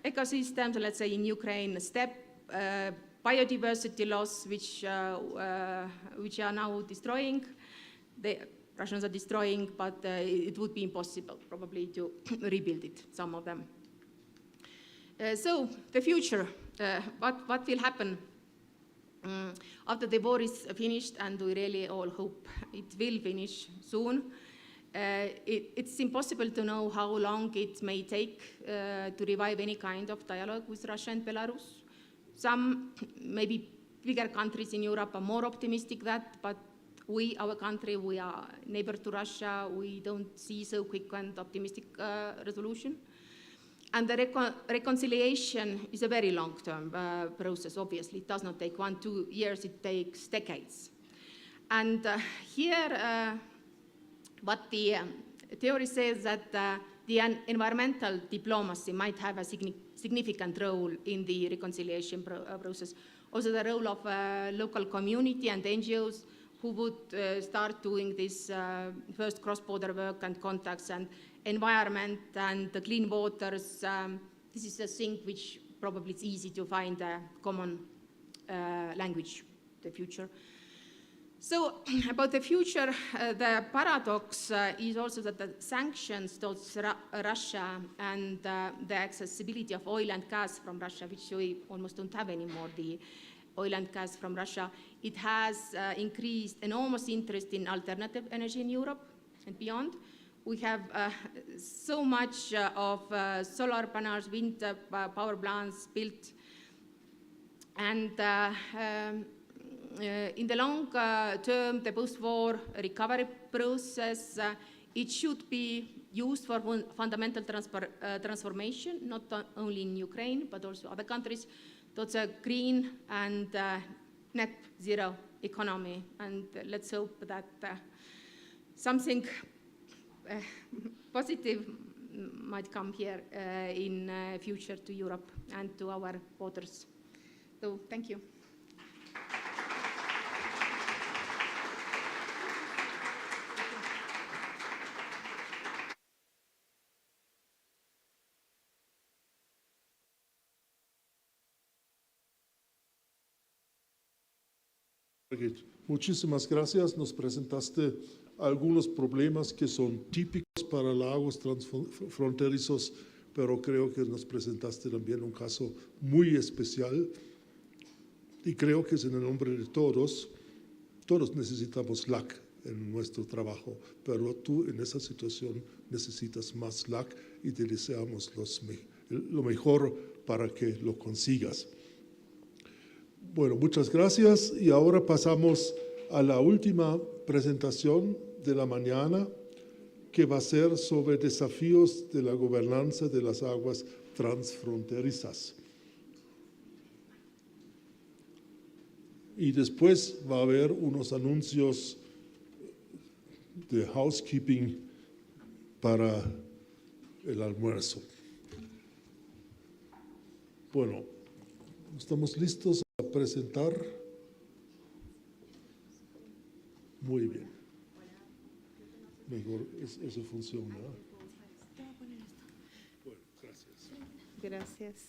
ecosystems, let's say in Ukraine, steppe, biodiversity loss, which are now destroying. The Russians are destroying, but it would be impossible probably to rebuild it, some of them. So the future, what will happen after the war is finished, and we really all hope it will finish soon. It's impossible to know how long it may take to revive any kind of dialogue with Russia and Belarus. Some, maybe bigger countries in Europe are more optimistic that, but our country, we are neighbor to Russia, we don't see so quick and optimistic resolution. And the reconciliation is a very long-term process, obviously. It does not take 1-2 years, it takes decades. And here, what the theory says that the environmental diplomacy might have a significant role in the reconciliation process. Also the role of local community and NGOs who would start doing this first cross-border work and contacts and environment and the clean waters. This is a thing which probably is easy to find a common language, the future. So about the future, the paradox is also that the sanctions towards Russia and the accessibility of oil and gas from Russia, which we almost don't have anymore, the oil and gas from Russia, it has increased enormous interest in alternative energy in Europe and beyond. We have so much of solar panels, wind power plants built, and in the long term, the post-war recovery process, it should be used for fundamental transformation, not only in Ukraine, but also other countries, towards a green and net zero economy. And let's hope that something positive might come here in future to Europe and to our waters. So thank you. Muchísimas gracias. Nos presentaste algunos problemas que son típicos para lagos transfronterizos, pero creo que nos presentaste también un caso muy especial y creo que es en el nombre de todos necesitamos LAC en nuestro trabajo, pero tú en esa situación necesitas más LAC y te deseamos lo mejor para que lo consigas. Bueno, muchas gracias y ahora pasamos a la última presentación de la mañana, que va a ser sobre desafíos de la gobernanza de las aguas transfronterizas. Y después va a haber unos anuncios de housekeeping para el almuerzo. Bueno, ¿estamos listos a presentar? Muy bien. Mejor, eso funciona. Bueno, gracias.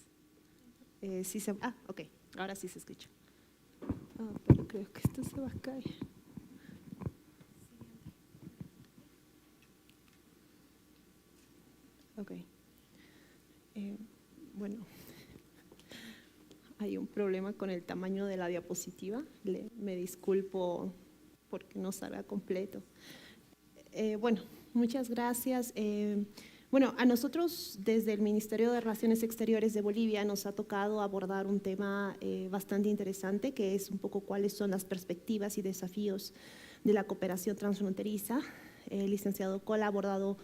Gracias. Ok, ahora sí se escucha. Pero creo que esto se va a caer. Ok. Bueno, hay un problema con el tamaño de la diapositiva. Me disculpo porque no salga completo. Bueno, muchas gracias. Bueno, a nosotros desde el Ministerio de Relaciones Exteriores de Bolivia nos ha tocado abordar un tema bastante interesante, que es un poco cuáles son las perspectivas y desafíos de la cooperación transfronteriza. El licenciado Cola ha abordado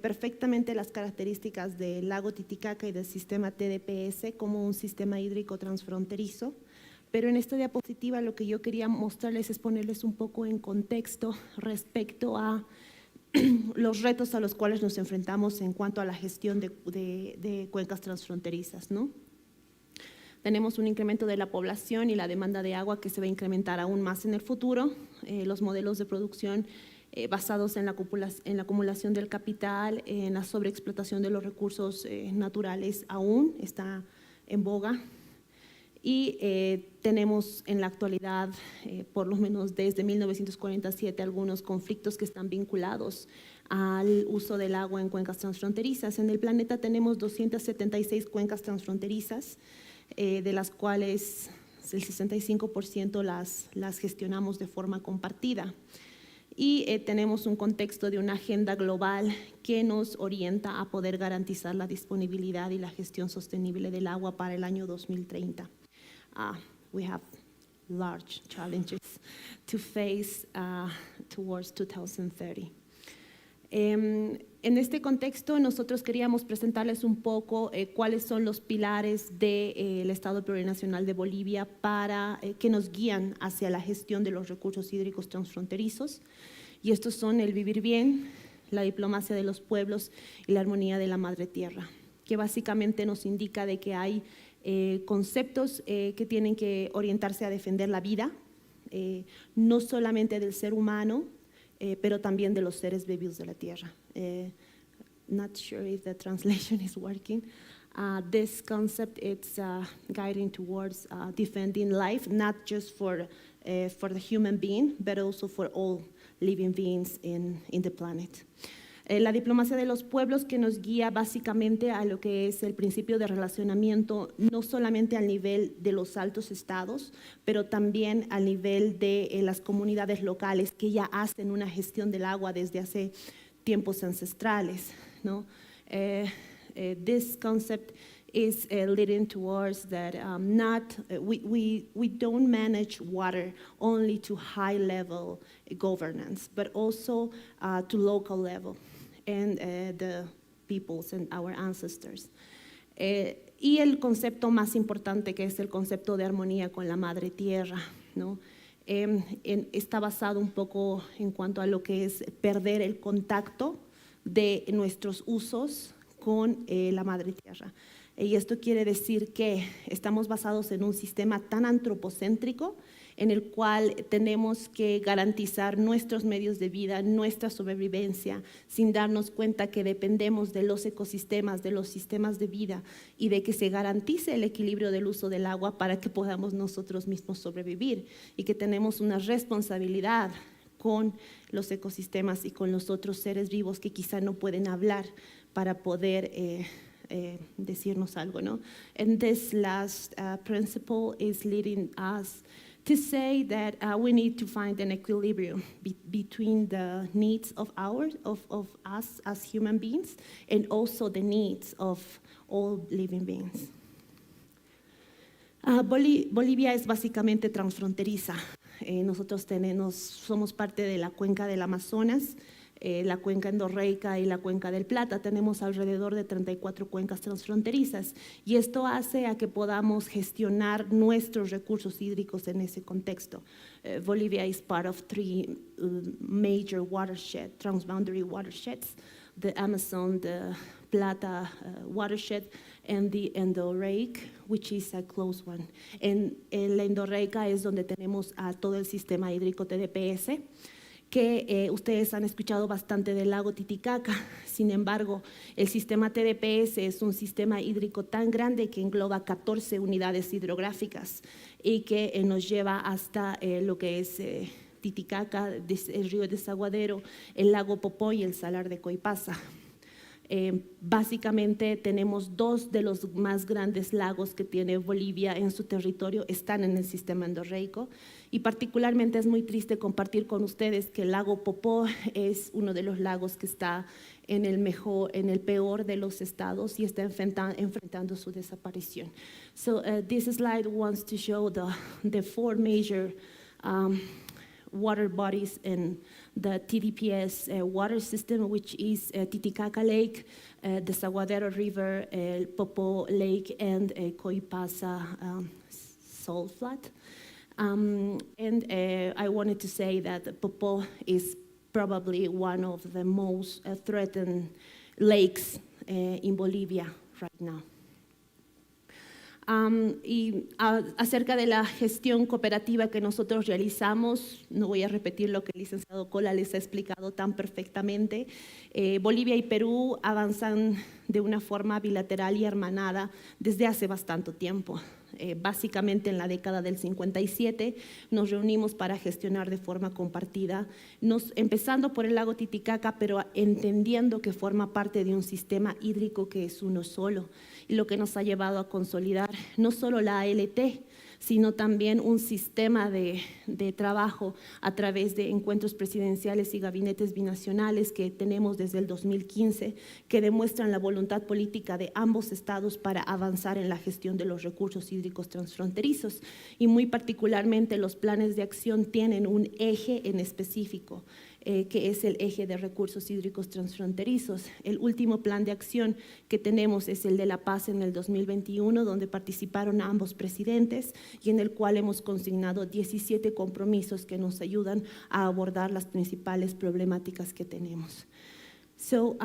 perfectamente las características del lago Titicaca y del sistema TDPS como un sistema hídrico transfronterizo. Pero en esta diapositiva lo que yo quería mostrarles es ponerles un poco en contexto respecto a los retos a los cuales nos enfrentamos en cuanto a la gestión de cuencas transfronterizas, ¿no? Tenemos un incremento de la población y la demanda de agua que se va a incrementar aún más en el futuro. Los modelos de producción basados en la acumulación del capital, en la sobreexplotación de los recursos naturales aún está en boga. Y tenemos en la actualidad, por lo menos desde 1947, algunos conflictos que están vinculados al uso del agua en cuencas transfronterizas. En el planeta tenemos 276 cuencas transfronterizas, de las cuales el 65% las gestionamos de forma compartida. Y tenemos un contexto de una agenda global que nos orienta a poder garantizar la disponibilidad y la gestión sostenible del agua para el año 2030. We have large challenges to face towards 2030. En este contexto, nosotros queríamos presentarles un poco cuáles son los pilares del Estado Plurinacional de Bolivia para que nos guían hacia la gestión de los recursos hídricos transfronterizos. Y estos son el vivir bien, la diplomacia de los pueblos y la armonía de la madre tierra, que básicamente nos indica de que hay conceptos que tienen que orientarse a defender la vida, no solamente del ser humano, pero también de los seres vivos de la tierra. Not sure if the translation is working. This concept is guiding towards defending life, not just for the human being, but also for all living beings in the planet. La diplomacia de los pueblos que nos guía básicamente a lo que es el principio de relacionamiento, no solamente al nivel de los altos estados, pero también al nivel de las comunidades locales que ya hacen una gestión del agua desde hace tiempos ancestrales, ¿no? This concept is leading towards that we don't manage water only to high level governance, but also to local level and the peoples and our ancestors. Y el concepto más importante, que es el concepto de armonía con la madre tierra, ¿no? Está basado un poco en cuanto a lo que es perder el contacto de nuestros usos con la madre tierra. Y esto quiere decir que estamos basados en un sistema tan antropocéntrico en el cual tenemos que garantizar nuestros medios de vida, nuestra sobrevivencia, sin darnos cuenta que dependemos de los ecosistemas, de los sistemas de vida y de que se garantice el equilibrio del uso del agua para que podamos nosotros mismos sobrevivir, y que tenemos una responsabilidad con los ecosistemas y con los otros seres vivos que quizá no pueden hablar para poder decirnos algo, ¿no? And this last principle is leading us to say that we need to find an equilibrium between the needs of us as human beings and also the needs of all living beings. Bolivia es básicamente transfronteriza. Nosotros somos parte de la cuenca del Amazonas, la cuenca endorreica y la cuenca del Plata. Tenemos alrededor de 34 cuencas transfronterizas, y esto hace a que podamos gestionar nuestros recursos hídricos en ese contexto. Bolivia is part of 3 major watersheds, transboundary watersheds: the Amazon, the Plata watershed, and the endorreic, which is a close one. En la endorreica es donde tenemos a todo el sistema hídrico TDPS, que ustedes han escuchado bastante del lago Titicaca. Sin embargo, el sistema TDPS es un sistema hídrico tan grande que engloba 14 unidades hidrográficas y que nos lleva hasta lo que es Titicaca, el río Desaguadero, el lago Popó y el salar de Coipasa. Básicamente tenemos 2 de los más grandes lagos que tiene Bolivia en su territorio, están en el sistema endorreico, y particularmente es muy triste compartir con ustedes que el lago Popó es uno de los lagos que está en el peor de los estados y está enfrentando su desaparición. So this slide wants to show the 4 major water bodies in the TDPS water system, which is Titicaca Lake, the Desaguadero River, Popó Lake, and Coipasa salt flat. And I wanted to say that Popó is probably one of the most threatened lakes in Bolivia right now. Acerca de la gestión cooperativa que nosotros realizamos, no voy a repetir lo que el licenciado Cola les ha explicado tan perfectamente. Bolivia y Perú avanzan de una forma bilateral y hermanada desde hace bastante tiempo. Básicamente en la década del 57 nos reunimos para gestionar de forma compartida, empezando por el lago Titicaca, pero entendiendo que forma parte de un sistema hídrico que es uno solo, y lo que nos ha llevado a consolidar no solo la ALT, sino también un sistema de trabajo a través de encuentros presidenciales y gabinetes binacionales que tenemos desde el 2015, que demuestran la voluntad política de ambos estados para avanzar en la gestión de los recursos hídricos transfronterizos, y muy particularmente los planes de acción tienen un eje en específico, que es el eje de recursos hídricos transfronterizos. El último plan de acción que tenemos es el de La Paz en el 2021, donde participaron ambos presidentes y en el cual hemos consignado 17 compromisos que nos ayudan a abordar las principales problemáticas que tenemos. So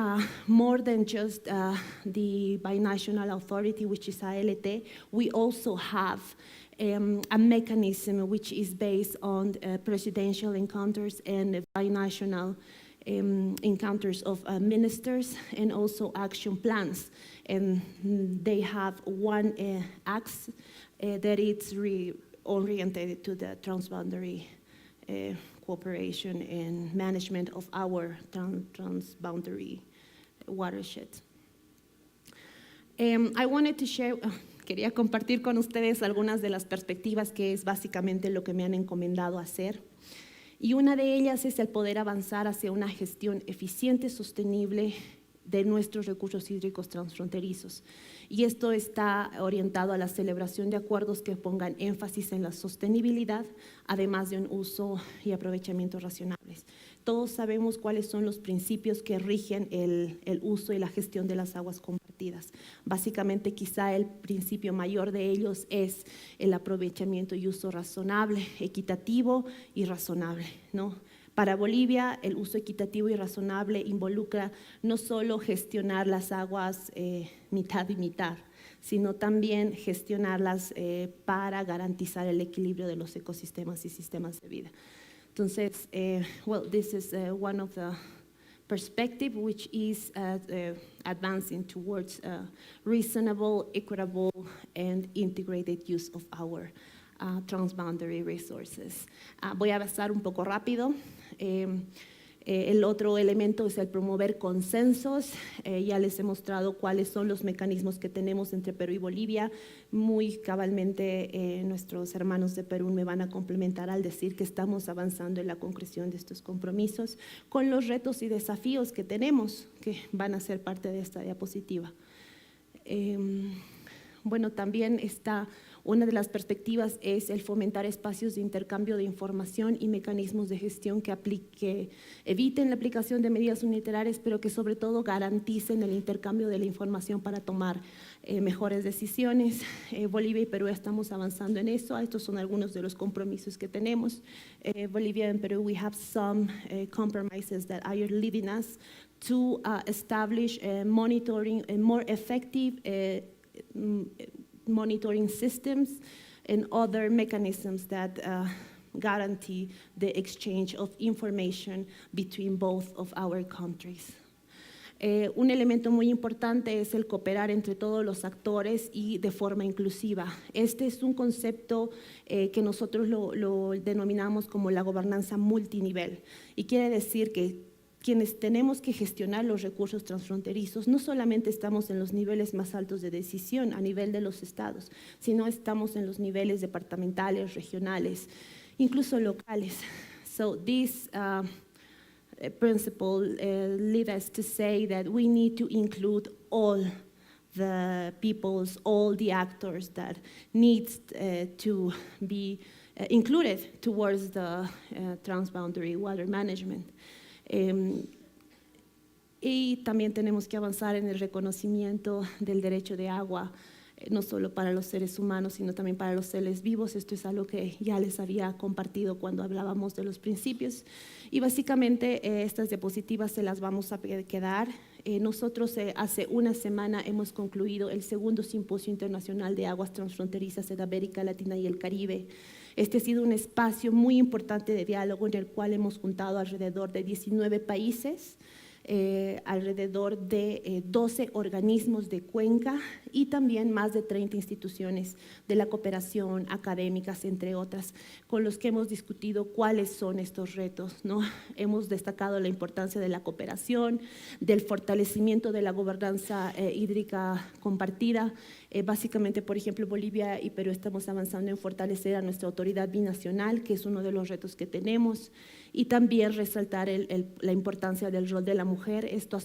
more than just the binational authority, which is ALT, we also have a mechanism which is based on presidential encounters and binational encounters of ministers, and also action plans. And they have one axe that is oriented to the transboundary cooperation and management of our transboundary watershed. I wanted to share, quería compartir con ustedes algunas de las perspectivas que es básicamente lo que me han encomendado hacer. Y una de ellas es el poder avanzar hacia una gestión eficiente, sostenible de nuestros recursos hídricos transfronterizos. Y esto está orientado a la celebración de acuerdos que pongan énfasis en la sostenibilidad, además de un uso y aprovechamiento racionales. Todos sabemos cuáles son los principios que rigen el uso y la gestión de las aguas compartidas. Básicamente, quizá el principio mayor de ellos es el aprovechamiento y uso razonable, equitativo y razonable, ¿no? Para Bolivia, el uso equitativo y razonable involucra no solo gestionar las aguas mitad y mitad, sino también gestionarlas para garantizar el equilibrio de los ecosistemas y sistemas de vida. Entonces, well, this is one of the perspective which is advancing towards reasonable, equitable, and integrated use of our transboundary resources. Voy a avanzar un poco rápido. El otro elemento es el promover consensos. Ya les he mostrado cuáles son los mecanismos que tenemos entre Perú y Bolivia. Muy cabalmente nuestros hermanos de Perú me van a complementar al decir que estamos avanzando en la concreción de estos compromisos con los retos y desafíos que tenemos, que van a ser parte de esta diapositiva. Bueno, también una de las perspectivas es el fomentar espacios de intercambio de información y mecanismos de gestión que eviten la aplicación de medidas unilaterales, pero que sobre todo garanticen el intercambio de la información para tomar mejores decisiones. Bolivia y Perú estamos avanzando en eso. Estos son algunos de los compromisos que tenemos. Bolivia and Peru, we have some compromises that are leading us to establish monitoring and more effective monitoring systems and other mechanisms that guarantee the exchange of information between both of our countries. Un elemento muy importante es el cooperar entre todos los actores y de forma inclusiva. Este es un concepto que nosotros lo denominamos como la gobernanza multinivel, y quiere decir que quienes tenemos que gestionar los recursos transfronterizos no solamente estamos en los niveles más altos de decisión a nivel de los estados, sino estamos en los niveles departamentales, regionales, incluso locales. So this principle leads us to say that we need to include all the peoples, all the actors that needs to be included towards the transboundary water management. Y también tenemos que avanzar en el reconocimiento del derecho de agua, no solo para los seres humanos, sino también para los seres vivos. Esto es algo que ya les había compartido cuando hablábamos de los principios. Y básicamente estas diapositivas se las vamos a quedar. Nosotros hace una semana hemos concluido el segundo Simposio Internacional de Aguas Transfronterizas en América Latina y el Caribe. Este ha sido un espacio muy importante de diálogo en el cual hemos juntado alrededor de 19 países, alrededor de 12 organismos de cuenca y también más de 30 instituciones de la cooperación, académicas, entre otras, con los que hemos discutido cuáles son estos retos, ¿no? Hemos destacado la importancia de la cooperación, del fortalecimiento de la gobernanza hídrica compartida. Básicamente, por ejemplo, Bolivia y Perú estamos avanzando en fortalecer a nuestra autoridad binacional, que es uno de los retos que tenemos, y también resaltar la importancia del rol de la mujer. Esto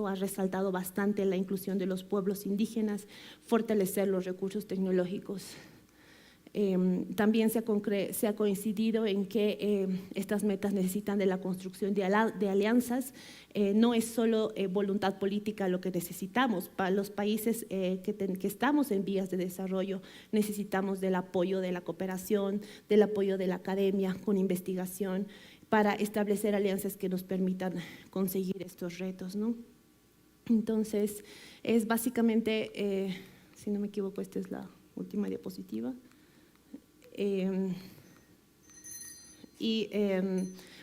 ha resaltado bastante la inclusión de los pueblos indígenas, fortalecer los recursos tecnológicos. También se ha coincidido en que estas metas necesitan de la construcción de alianzas. No es solo voluntad política lo que necesitamos. Para los países que estamos en vías de desarrollo, necesitamos del apoyo de la cooperación, del apoyo de la academia con investigación, para establecer alianzas que nos permitan conseguir estos retos, ¿no? Entonces, es básicamente, si no me equivoco, esta es la última diapositiva.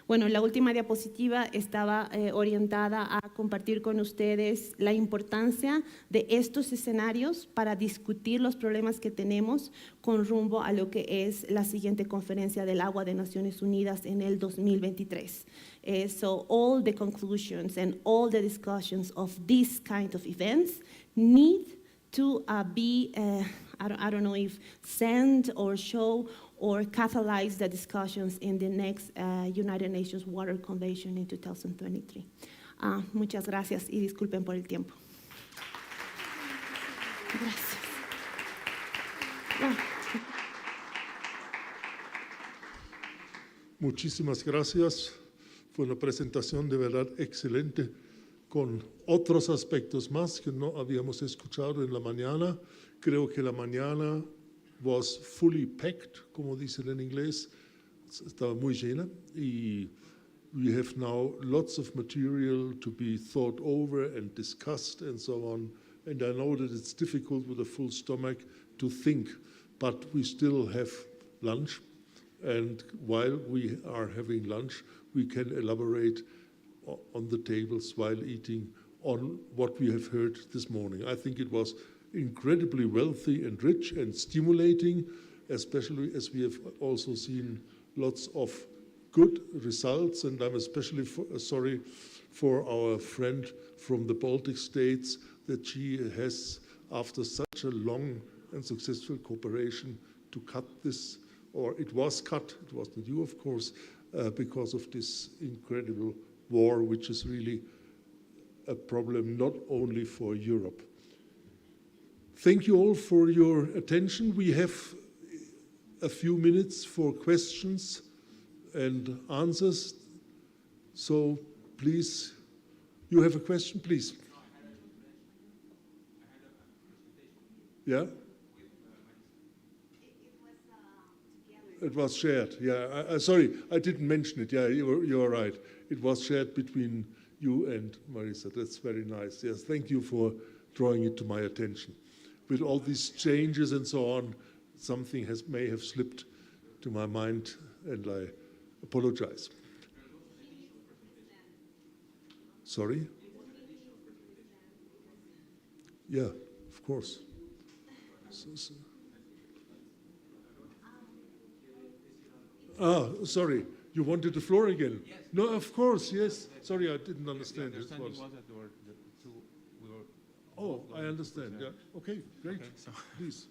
Bueno, la última diapositiva estaba orientada a compartir con ustedes la importancia de estos escenarios para discutir los problemas que tenemos con rumbo a lo que es la siguiente conferencia del agua de Naciones Unidas en el 2023. So all the conclusions and all the discussions of these kind of events need to be, I don't know if send or show or catalyze the discussions in the next United Nations Water Convention in 2023. Muchas gracias y disculpen por el tiempo. Gracias. Muchísimas gracias. Fue una presentación de verdad excelente, con otros aspectos más que no habíamos escuchado en la mañana. Creo que la mañana was fully packed, como dicen en inglés, estaba muy llena, y we have now lots of material to be thought over and discussed and so on and I know that it's difficult with a full stomach to think, but we still have lunch, and while we are having lunch, we can elaborate on the tables while eating on what we have heard this morning. I think it was incredibly wealthy and rich and stimulating, especially as we have also seen lots of good results, and I'm especially sorry for our friend from the Baltic states that she has, after such a long and successful cooperation, to cut this, or it was cut, it was not you of course, because of this incredible war, which is really a problem not only for Europe. Thank you all for your attention. We have a few minutes for questions and answers. So please, you have a question, please. Yeah? It was shared, yeah. Sorry, I didn't mention it. Yeah, you're right. It was shared between you and Marisa. That's very nice. Yes, thank you for drawing it to my attention. With all these changes and so on, something may have slipped to my mind, and I apologize. Sorry? Yeah, of course. Sorry, you wanted the floor again? Yes. No, of course, yes. Sorry, I didn't understand. The understanding was that there were we were. Oh, I understand. Yeah. Okay, great. Okay, so. Please.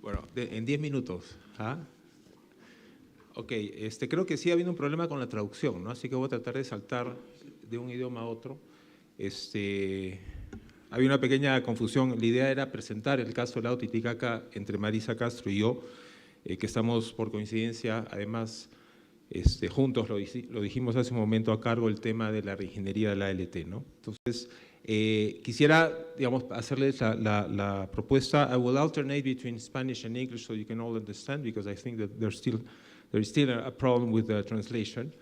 Bueno, en 10 minutos. ¿Ah? Ok, creo que sí ha habido un problema con la traducción, ¿no? Así que voy a tratar de saltar de un idioma a otro. Había una pequeña confusión. La idea era presentar el caso del lago Titicaca entre Marisa Castro y yo, que estamos por coincidencia, además, juntos lo dijimos hace un momento, a cargo del tema de la reingeniería de la ALT, ¿no? Entonces, quisiera, digamos, hacerles la propuesta. I will alternate between Spanish and English so you can all understand, because I think that there is still a problem with the translation.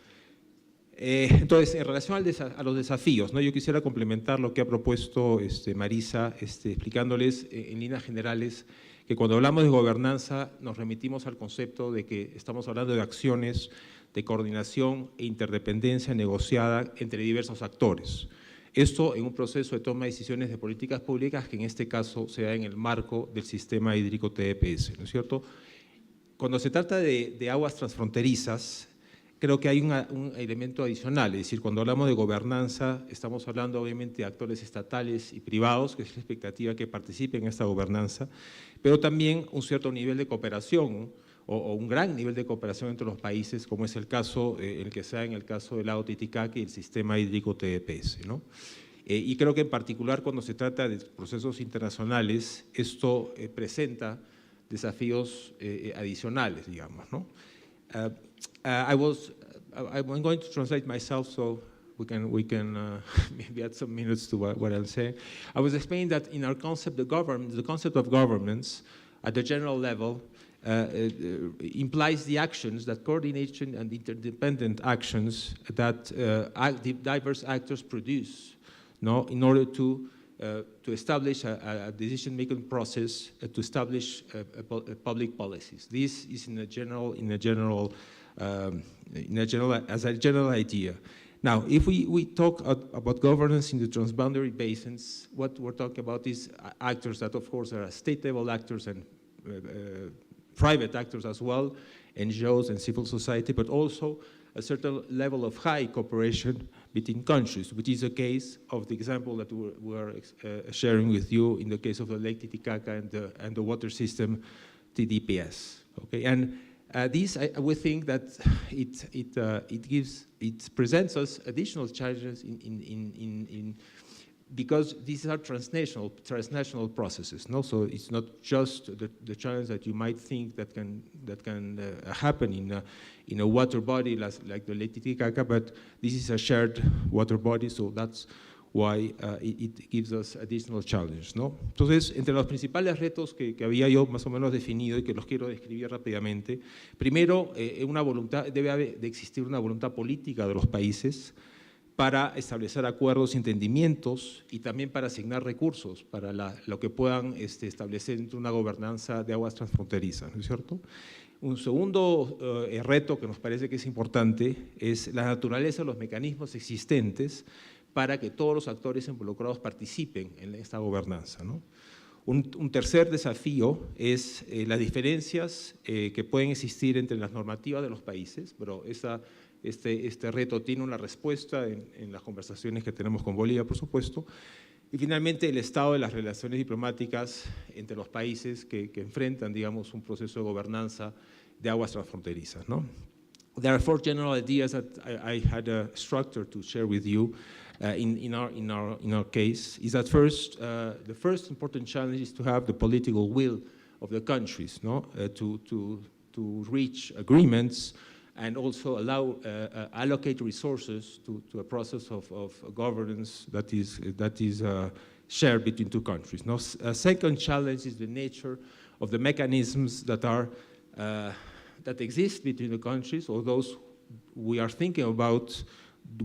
Entonces, en relación a los desafíos, ¿no? Yo quisiera complementar lo que ha propuesto Marisa, explicándoles en líneas generales que cuando hablamos de gobernanza nos remitimos al concepto de que estamos hablando de acciones de coordinación e interdependencia negociada entre diversos actores. Esto en un proceso de toma de decisiones de políticas públicas que en este caso se da en el marco del sistema hídrico TDPS, ¿no es cierto? Cuando se trata de aguas transfronterizas, creo que hay un elemento adicional, es decir, cuando hablamos de gobernanza, estamos hablando obviamente de actores estatales y privados, que es la expectativa que participen en esta gobernanza, pero también un cierto nivel de cooperación, o un gran nivel de cooperación entre los países, como es el caso, el que sea en el caso del lago Titicaca y el sistema hídrico TDPS, ¿no? Y creo que en particular cuando se trata de procesos internacionales, esto presenta desafíos adicionales, digamos, ¿no? I'm going to translate myself so we can maybe add some minutes to what I'll say. I was explaining that in our concept, the concept of governance at the general level implies the actions, that coordination and interdependent actions that diverse actors produce, no, in order to establish a decision-making process, to establish public policies. This is as a general idea. Now, if we talk about governance in the transboundary basins, what we're talking about is actors that, of course, are state-level actors and private actors as well, NGOs and civil society, but also a certain level of high cooperation between countries, which is the case of the example that we're sharing with you in the case of the Lake Titicaca and the water system TDPS. Okay, and this we think that it presents us additional challenges because these are transnational processes. No, so it's not just the challenge that you might think that can happen in a water body like the Lake Titicaca, but this is a shared water body, so that's why it gives us additional challenges, ¿no? Entonces, entre los principales retos que había yo más o menos definido y que los quiero describir rápidamente, primero, debe existir una voluntad política de los países para establecer acuerdos y entendimientos y también para asignar recursos para lo que puedan establecer entre una gobernanza de aguas transfronterizas, ¿no es cierto? Un segundo reto que nos parece que es importante es la naturaleza de los mecanismos existentes para que todos los actores involucrados participen en esta gobernanza, ¿no? Un tercer desafío es las diferencias que pueden existir entre las normativas de los países, pero este reto tiene una respuesta en las conversaciones que tenemos con Bolivia, por supuesto. Y finalmente, el estado de las relaciones diplomáticas entre los países que enfrentan, digamos, un proceso de gobernanza de aguas transfronterizas, ¿no? There are 4 general ideas that I had structured to share with you in our case. Is that first, the first important challenge is to have the political will of the countries, no, to reach agreements and also allow allocate resources to a process of governance that is shared between two countries. No? A second challenge is the nature of the mechanisms that are that exist between the countries, or those we are thinking about.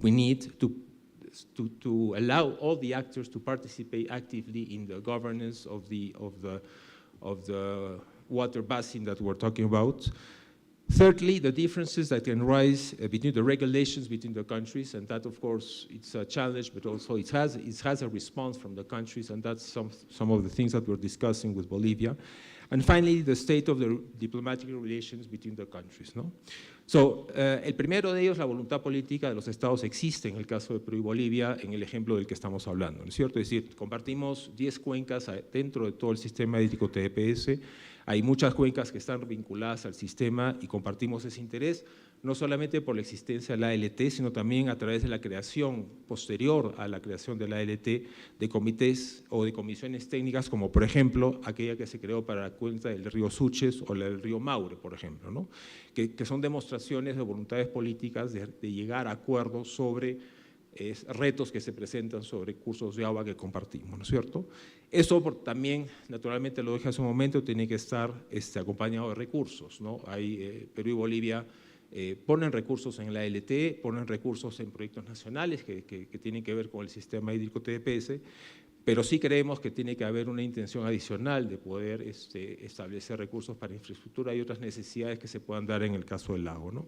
We need to allow all the actors to participate actively in the governance of the water basin that we're talking about. Thirdly, the differences that can rise between the regulations between the countries, and that, of course, it's a challenge, but also it has a response from the countries, and that's some of the things that we're discussing with Bolivia. And finally, the state of the diplomatic relations between the countries, ¿no? So, el primero de ellos, la voluntad política de los estados, existe en el caso de Perú y Bolivia, en el ejemplo del que estamos hablando, ¿no es cierto? Es decir, compartimos 10 cuencas dentro de todo el sistema hídrico TDPS. Hay muchas cuencas que están vinculadas al sistema y compartimos ese interés, no solamente por la existencia de la ALT, sino también a través de la creación posterior a la creación de la ALT de comités o de comisiones técnicas, como por ejemplo aquella que se creó para la cuenca del río Suches o la del río Maure, por ejemplo, ¿no? que son demostraciones de voluntades políticas de llegar a acuerdos sobre retos que se presentan sobre cursos de agua que compartimos, ¿no es cierto? Eso también, naturalmente, lo dije hace un momento, tiene que estar acompañado de recursos, ¿no? Perú y Bolivia ponen recursos en la ALT, ponen recursos en proyectos nacionales que tienen que ver con el sistema hídrico TDPS, pero sí creemos que tiene que haber una intención adicional de poder establecer recursos para infraestructura y otras necesidades que se puedan dar en el caso del lago, ¿no?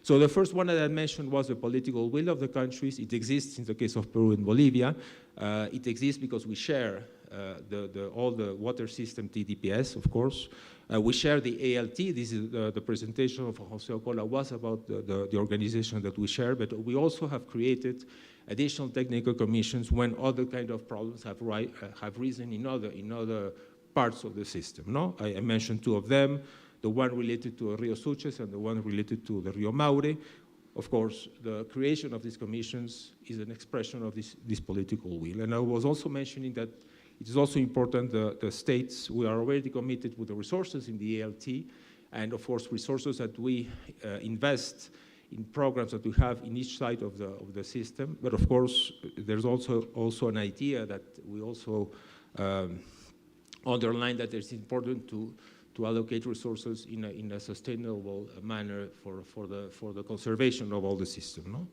So the first one that I mentioned was the political will of the countries. It exists in the case of Peru and Bolivia. It exists because we share all the water system TDPS, of course. We share the ALT. This is the presentation of Jose Ocola was about the organization that we share, but we also have created additional technical commissions when other kind of problems have risen in other parts of the system. No? I mentioned 2 of them. The one related to Rio Suches and the one related to the Rio Maure. Of course, the creation of these commissions is an expression of this political will. And I was also mentioning that it is also important the states, we are already committed with the resources in the ALT, and of course resources that we invest in programs that we have in each side of the system. But of course, there's also an idea that we also underline that it's important to allocate resources in a sustainable manner for the conservation of all the system, ¿no?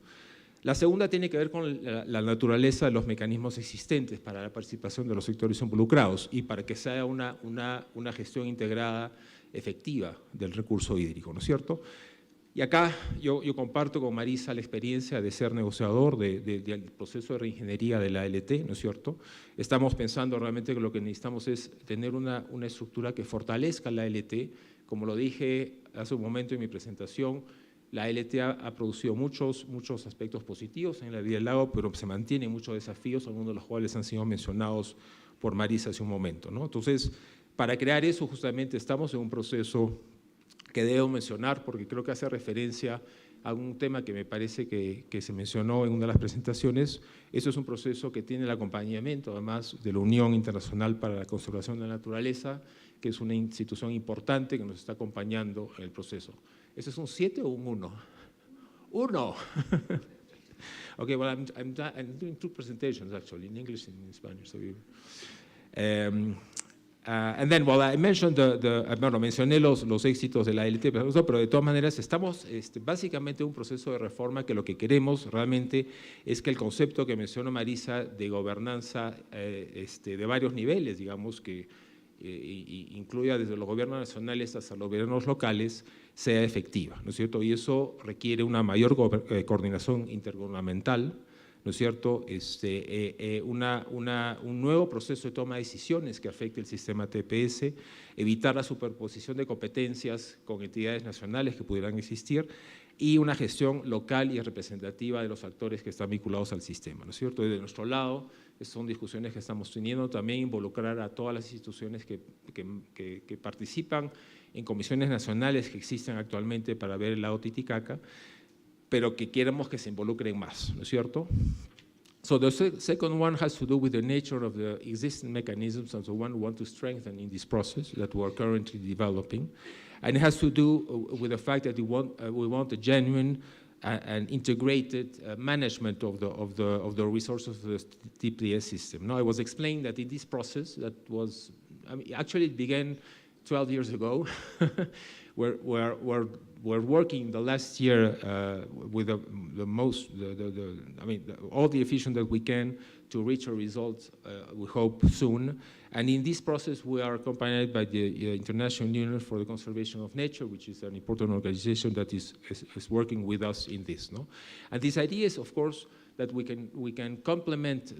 La segunda tiene que ver con la naturaleza de los mecanismos existentes para la participación de los sectores involucrados y para que sea una gestión integrada efectiva del recurso hídrico, ¿no es cierto? Y acá yo comparto con Marisa la experiencia de ser negociador del proceso de reingeniería de la ALT, ¿no es cierto? Estamos pensando realmente que lo que necesitamos es tener una estructura que fortalezca la ALT. Como lo dije hace un momento en mi presentación, la ALT ha producido muchos aspectos positivos en la vida del lago, pero se mantienen muchos desafíos, algunos de los cuales han sido mencionados por Marisa hace un momento, ¿no? Entonces, para crear eso justamente estamos en un proceso que debo mencionar porque creo que hace referencia a un tema que me parece que se mencionó en una de las presentaciones. Eso es un proceso que tiene el acompañamiento, además, de la Unión Internacional para la Conservación de la Naturaleza, que es una institución importante que nos está acompañando en el proceso. ¿Ese es un 7 o un 1? 1. Okay, well, I'm doing 2 presentations, actually, in English and in Spanish. So And then, well, I mentioned bueno, mencioné los éxitos de la ALT, pero de todas maneras estamos básicamente en un proceso de reforma que lo que queremos realmente es que el concepto que mencionó Marisa de gobernanza de varios niveles, digamos, que incluya desde los gobiernos nacionales hasta los gobiernos locales, sea efectiva, ¿no es cierto? Y eso requiere una mayor coordinación intergubernamental, ¿no es cierto? Un nuevo proceso de toma de decisiones que afecte el sistema TPS, evitar la superposición de competencias con entidades nacionales que pudieran existir y una gestión local y representativa de los actores que están vinculados al sistema, ¿no es cierto? Y de nuestro lado, son discusiones que estamos teniendo, también involucrar a todas las instituciones que participan en comisiones nacionales que existen actualmente para ver el lago Titicaca, pero que queremos que se involucren más, ¿no es cierto? So the second one has to do with the nature of the existing mechanisms and the one we want to strengthen in this process that we are currently developing. And it has to do with the fact that we want a genuine and integrated management of the resources of the TPS system. Now, I was explaining that in this process that was, I mean, actually it began 12 years ago. We're working the last year with all the efficient that we can to reach a result, we hope soon. And in this process, we are accompanied by the International Union for the Conservation of Nature, which is an important organization that is working with us in this. No? And this idea is, of course, that we can complement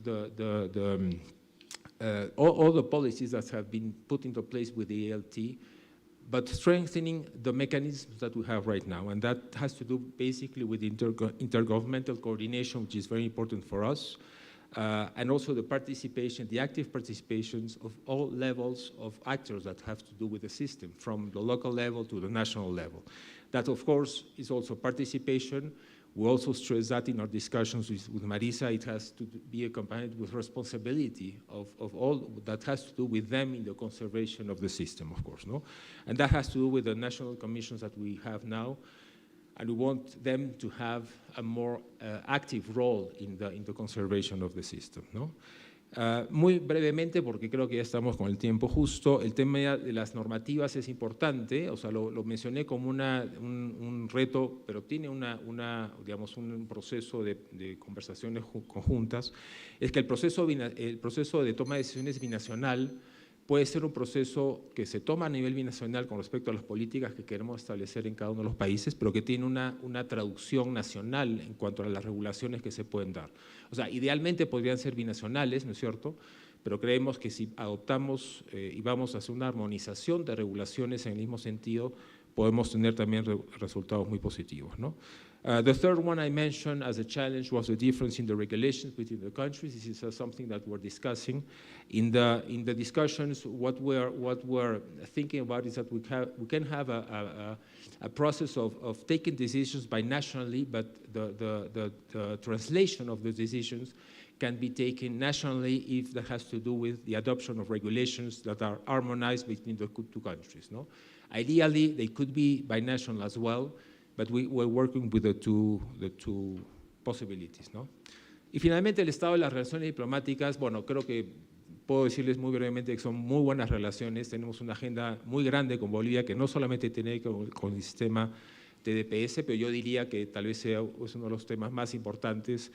all the policies that have been put into place with the ALT, but strengthening the mechanisms that we have right now. And that has to do basically with intergovernmental coordination, which is very important for us, and also the participation, the active participations of all levels of actors that have to do with the system, from the local level to the national level. That, of course, is also participation. We also stress that in our discussions with Marisa, it has to be accompanied with responsibility of all that has to do with them in the conservation of the system, of course, no? And that has to do with the national commissions that we have now, and we want them to have a more active role in the conservation of the system, no? Muy brevemente, porque creo que ya estamos con el tiempo justo, el tema de las normativas es importante, o sea, lo mencioné como un reto, pero tiene digamos, un proceso de conversaciones conjuntas, es que el proceso de toma de decisiones binacional puede ser un proceso que se toma a nivel binacional con respecto a las políticas que queremos establecer en cada uno de los países, pero que tiene una traducción nacional en cuanto a las regulaciones que se pueden dar. O sea, idealmente podrían ser binacionales, ¿no es cierto? Pero creemos que si adoptamos y vamos a hacer una armonización de regulaciones en el mismo sentido, podemos tener también resultados muy positivos, ¿no? The third one I mentioned as a challenge was the difference in the regulations between the countries. This is something that we're discussing. In the discussions, what we're thinking about is that we can have a process of taking decisions binationally, but the translation of the decisions can be taken nationally if that has to do with the adoption of regulations that are harmonized between the two countries, no? Ideally, they could be binational as well, but we're working with the two possibilities, ¿no? Y finalmente el estado de las relaciones diplomáticas, bueno, creo que puedo decirles muy brevemente que son muy buenas relaciones, tenemos una agenda muy grande con Bolivia que no solamente tiene que ver con el sistema TDPS, pero yo diría que tal vez sea uno de los temas más importantes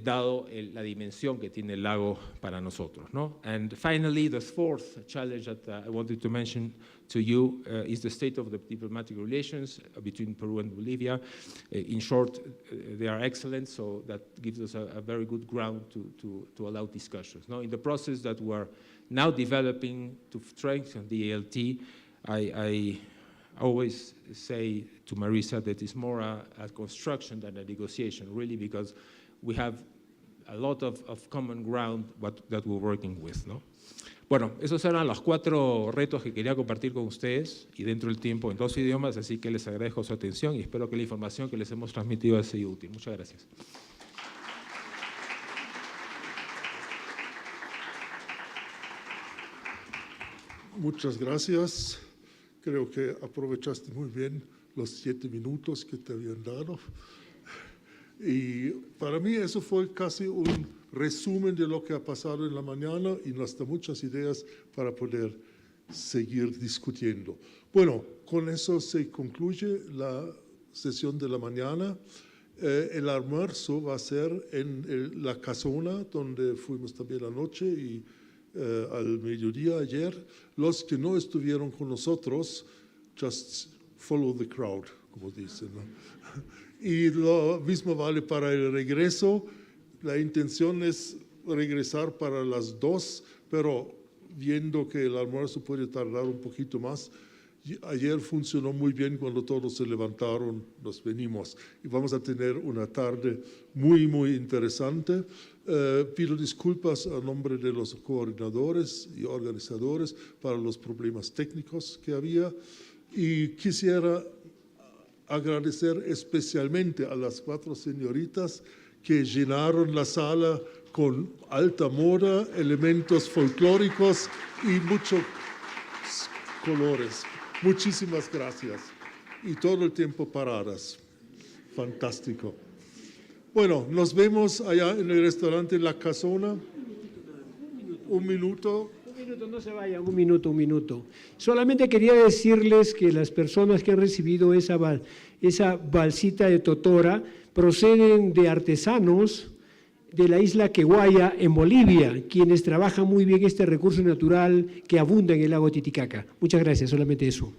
dado la dimensión que tiene el lago para nosotros, ¿no? And finally, the fourth challenge that I wanted to mention to you is the state of the diplomatic relations between Peru and Bolivia. In short, they are excellent, so that gives us a very good ground to allow discussions. Now, in the process that we're now developing to strengthen the ALT, I always say to Marisa that it's more a construction than a negotiation, really, because we have a lot of common ground that we're working with, ¿no? Bueno, esos eran los 4 retos que quería compartir con ustedes y dentro del tiempo en 2 idiomas, así que les agradezco su atención y espero que la información que les hemos transmitido haya sido útil. Muchas gracias. Muchas gracias. Creo que aprovechaste muy bien los 7 minutos que te habían dado. Y para mí eso fue casi un resumen de lo que ha pasado en la mañana y nos da muchas ideas para poder seguir discutiendo. Bueno, con eso se concluye la sesión de la mañana. El almuerzo va a ser en la casona donde fuimos también anoche y al mediodía ayer. Los que no estuvieron con nosotros, just follow the crowd, como dicen, ¿no? Y lo mismo vale para el regreso. La intención es regresar para las 2, pero viendo que el almuerzo puede tardar un poquito más, ayer funcionó muy bien cuando todos se levantaron, nos venimos y vamos a tener una tarde muy, muy interesante. Pido disculpas a nombre de los coordinadores y organizadores para los problemas técnicos que había y quisiera agradecer especialmente a las 4 señoritas que llenaron la sala con alta moda, elementos folclóricos y muchos colores. Muchísimas gracias. Y todo el tiempo paradas. Fantástico. Bueno, nos vemos allá en el restaurante La Casona. Un minuto. Un minuto, no se vayan, un minuto. Solamente quería decirles que las personas que han recibido esa balsita de totora proceden de artesanos de la isla Queguaya, en Bolivia, quienes trabajan muy bien este recurso natural que abunda en el lago Titicaca. Muchas gracias, solamente eso.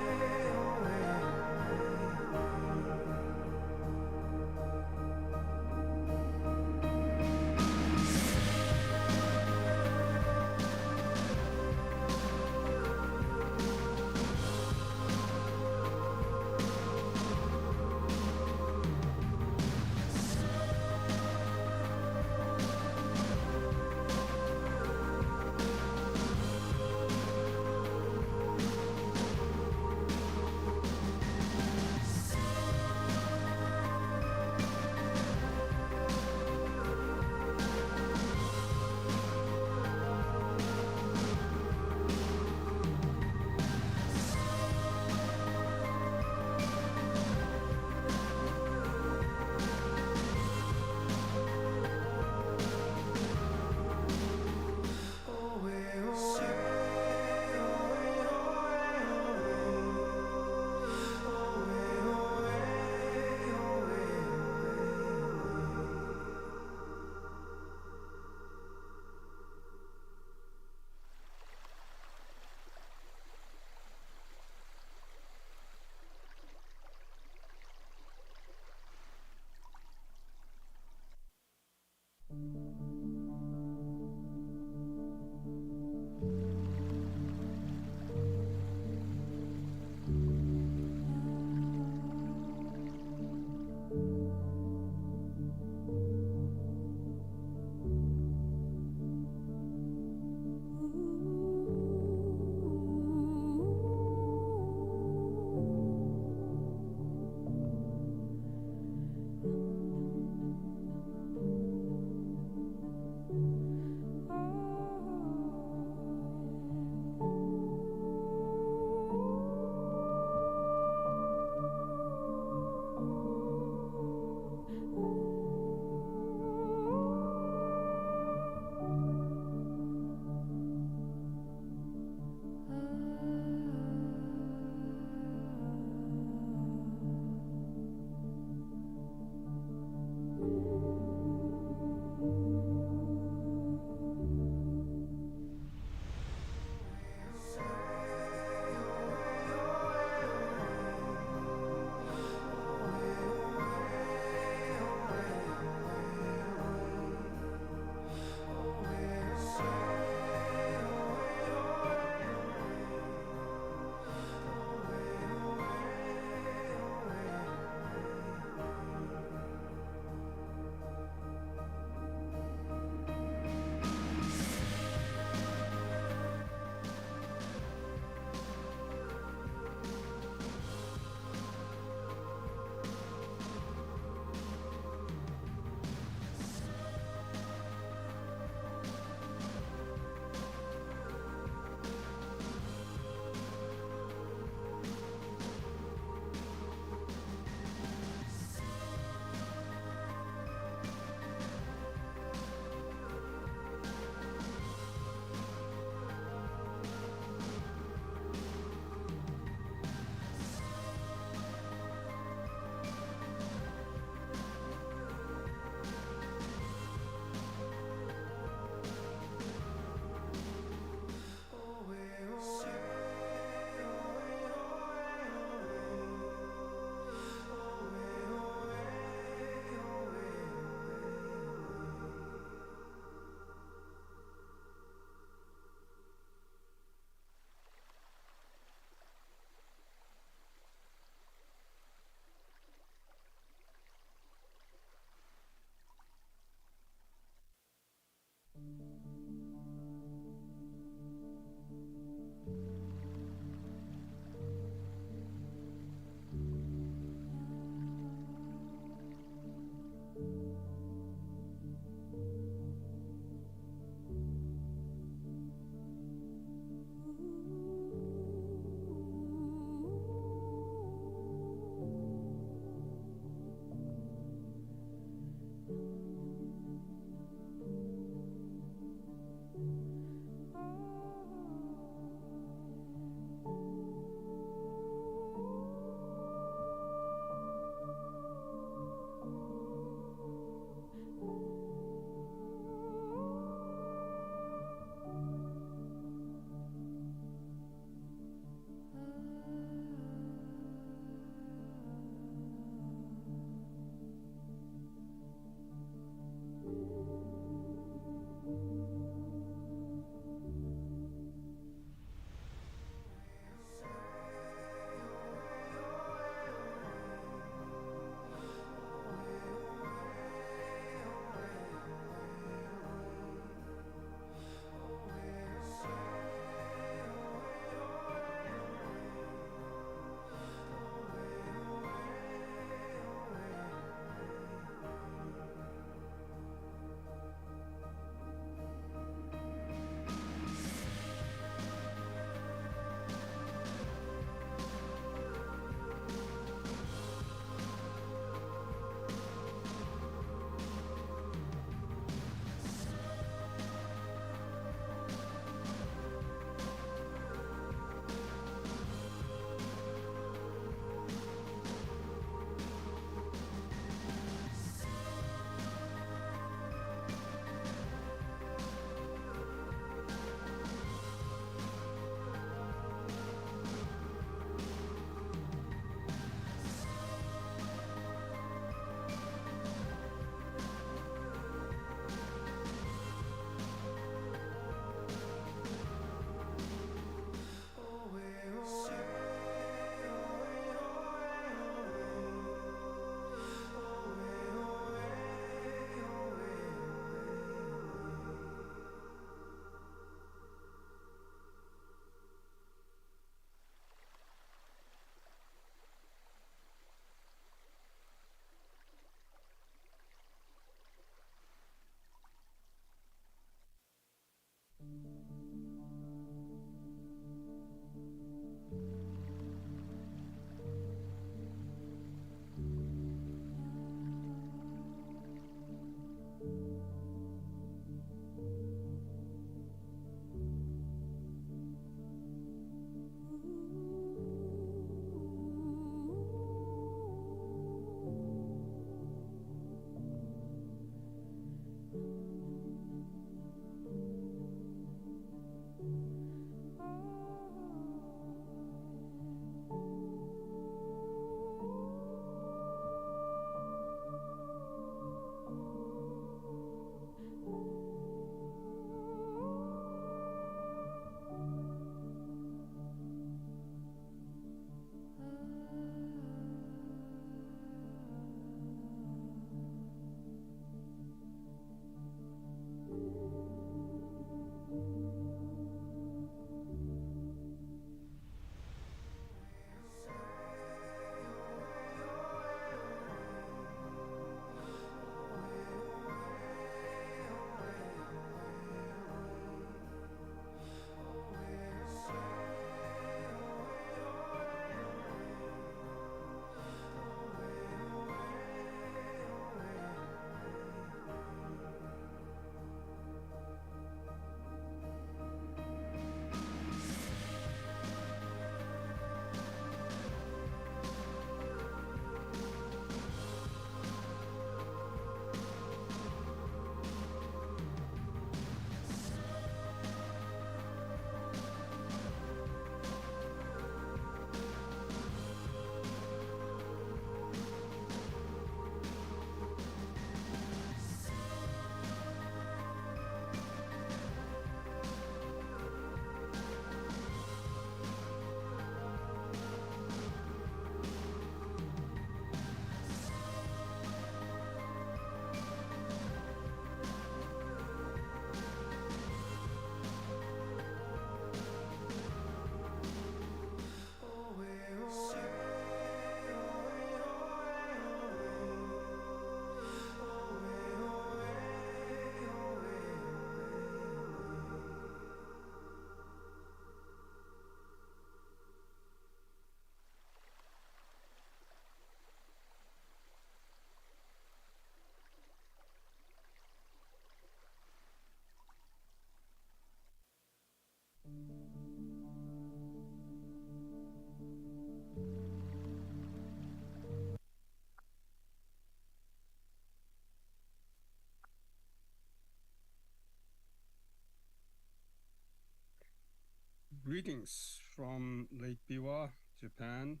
Greetings from Lake Biwa, Japan.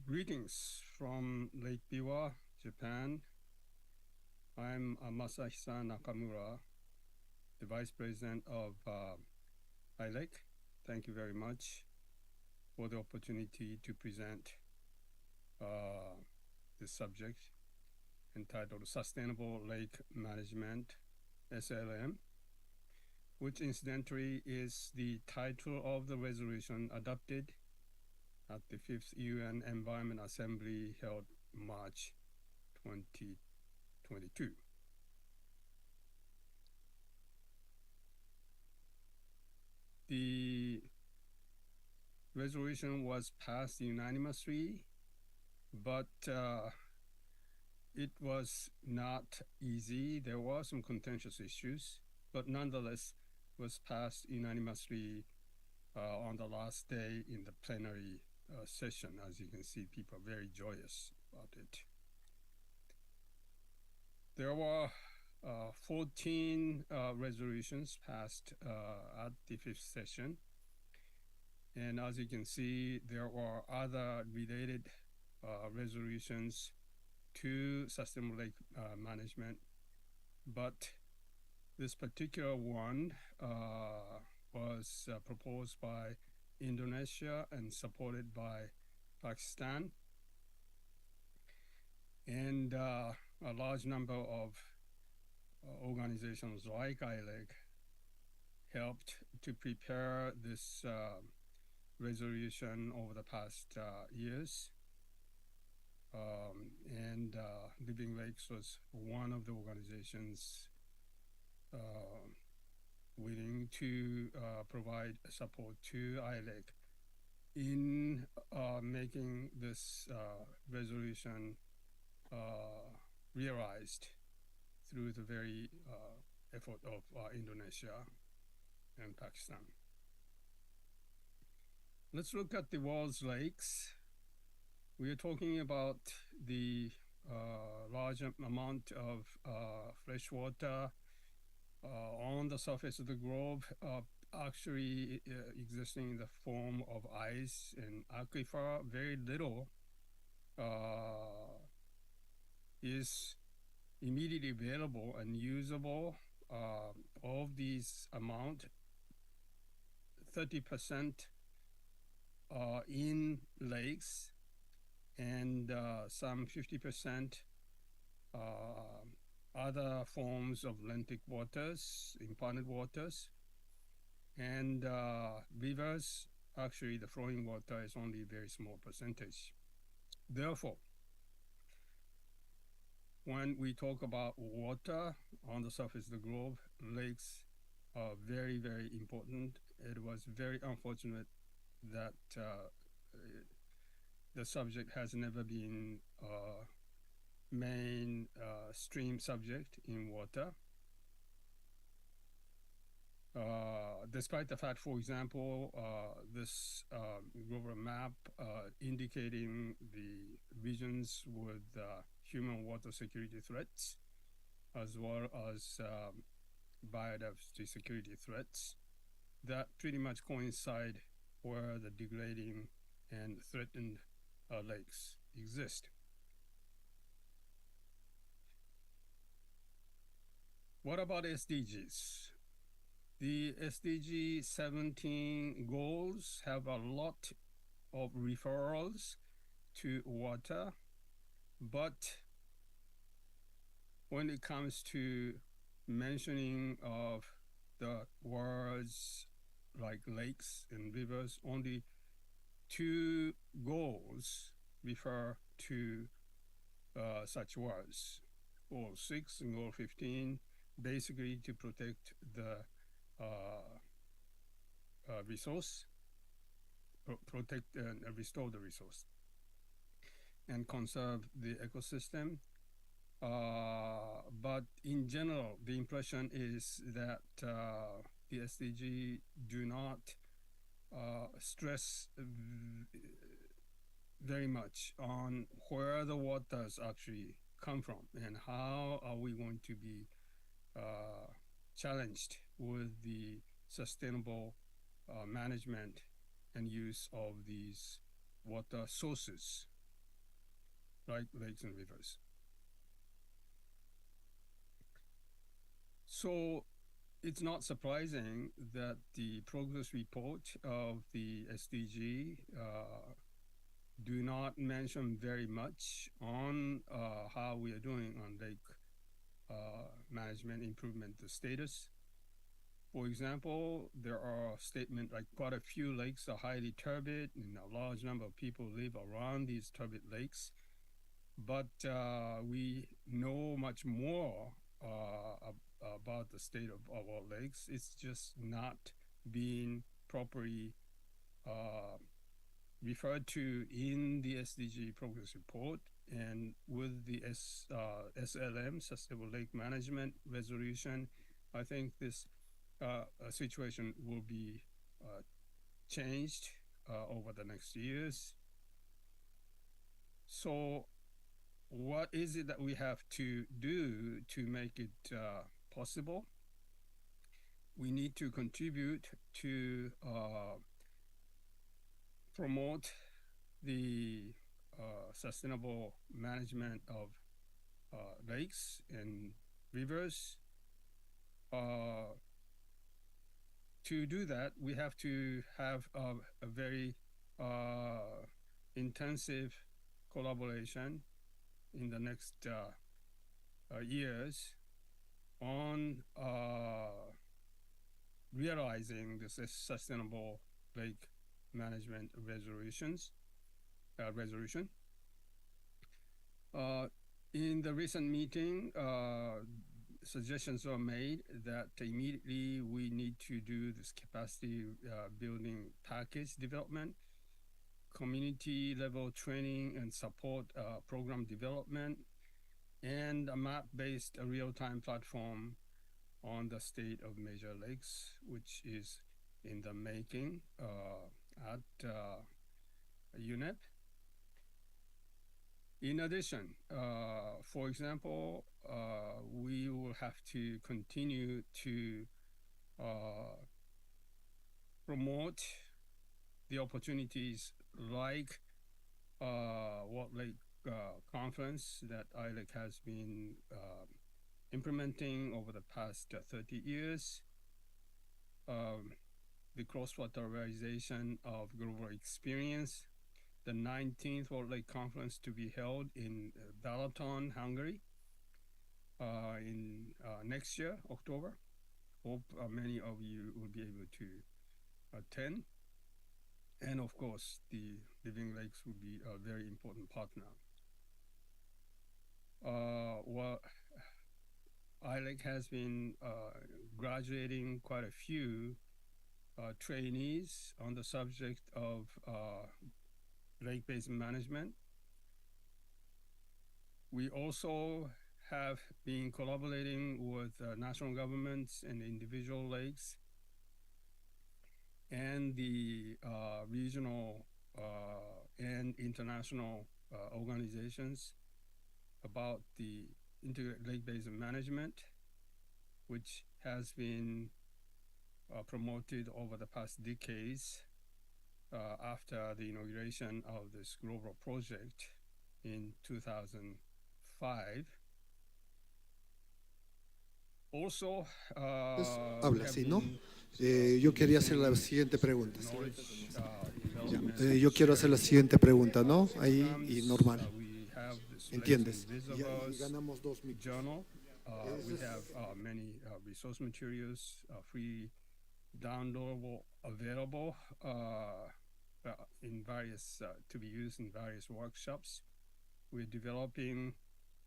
Greetings from Lake Biwa, Japan. I'm Masahisa Nakamura, the Vice President of ILEC. Thank you very much for the opportunity to present this subject entitled Sustainable Lake Management, SLM, which incidentally is the title of the resolution adopted at the 5th UN Environment Assembly held March 2022. The resolution was passed unanimously, but it was not easy. There were some contentious issues, but nonetheless was passed unanimously on the last day in the plenary session. As you can see, people are very joyous about it. There were 14 resolutions passed at the 5th session. And as you can see, there were other related resolutions to sustainable lake management. But this particular one was proposed by Indonesia and supported by Pakistan. And a large number of organizations like ILEC helped to prepare this resolution over the past years. And Living Lakes was one of the organizations willing to provide support to ILEC in making this resolution realized through the very effort of Indonesia and Pakistan. Let's look at the world's lakes. We are talking about the large amount of fresh water on the surface of the globe, actually existing in the form of ice and aquifer. Very little is immediately available and usable. Of these amount, 30% are in lakes, and some 50% other forms of lentic waters, impounded waters, and rivers. Actually, the flowing water is only a very small percentage. Therefore, when we talk about water on the surface of the globe, lakes are very, very important. It was very unfortunate that the subject has never been main stream subject in water. Despite the fact, for example, this global map indicating the regions with human water security threats, as well as biodiversity security threats, that pretty much coincide where the degrading and threatened lakes exist. What about SDGs? The SDG 17 goals have a lot of referrals to water, but when it comes to mentioning of the words like lakes and rivers, only 2 goals refer to such words. Goal 6 and Goal 15, basically to protect the resource, protect and restore the resource, and conserve the ecosystem. But in general, the impression is that the SDG do not stress very much on where the waters actually come from and how are we going to be challenged with the sustainable management and use of these water sources, like lakes and rivers. So it's not surprising that the progress report of the SDG do not mention very much on how we are doing on lake management improvement status. For example, there are statements like quite a few lakes are highly turbid and a large number of people live around these turbid lakes. But we know much more about the state of our lakes. It's just not being properly referred to in the SDG progress report, and with the SLM, Sustainable Lake Management Resolution, I think this situation will be changed over the next years. So what is it that we have to do to make it possible? We need to contribute to promote the sustainable management of lakes and rivers. To do that, we have to have a very intensive collaboration in the next years on realizing this sustainable lake management resolution. In the recent meeting, suggestions were made that immediately we need to do this capacity building package development, community level training and support program development, and a map-based real-time platform on the state of major lakes, which is in the making at UNEP. In addition, for example, we will have to continue to promote the opportunities like World Lake Conference that ILEC has been implementing over the past 30 years, the cross-fertilization of global experience, the 19th World Lake Conference to be held in Balaton, Hungary, in next year, October. Hope many of you will be able to attend. And of course, the Living Lakes will be a very important partner. Well, ILEC has been graduating quite a few trainees on the subject of lake basin management. We also have been collaborating with national governments and individual lakes and the regional and international organizations about the integrated lake basin management, which has been promoted over the past decades after the inauguration of this global project in 2005. Also, habla así, ¿no? Yo quería hacer la siguiente pregunta. Yo quiero hacer la siguiente pregunta, ¿no? Ahí y normal. ¿Entiendes? Y ganamos 2 minutos. We have many resource materials, free downloadable, available in various, to be used in various workshops. We're developing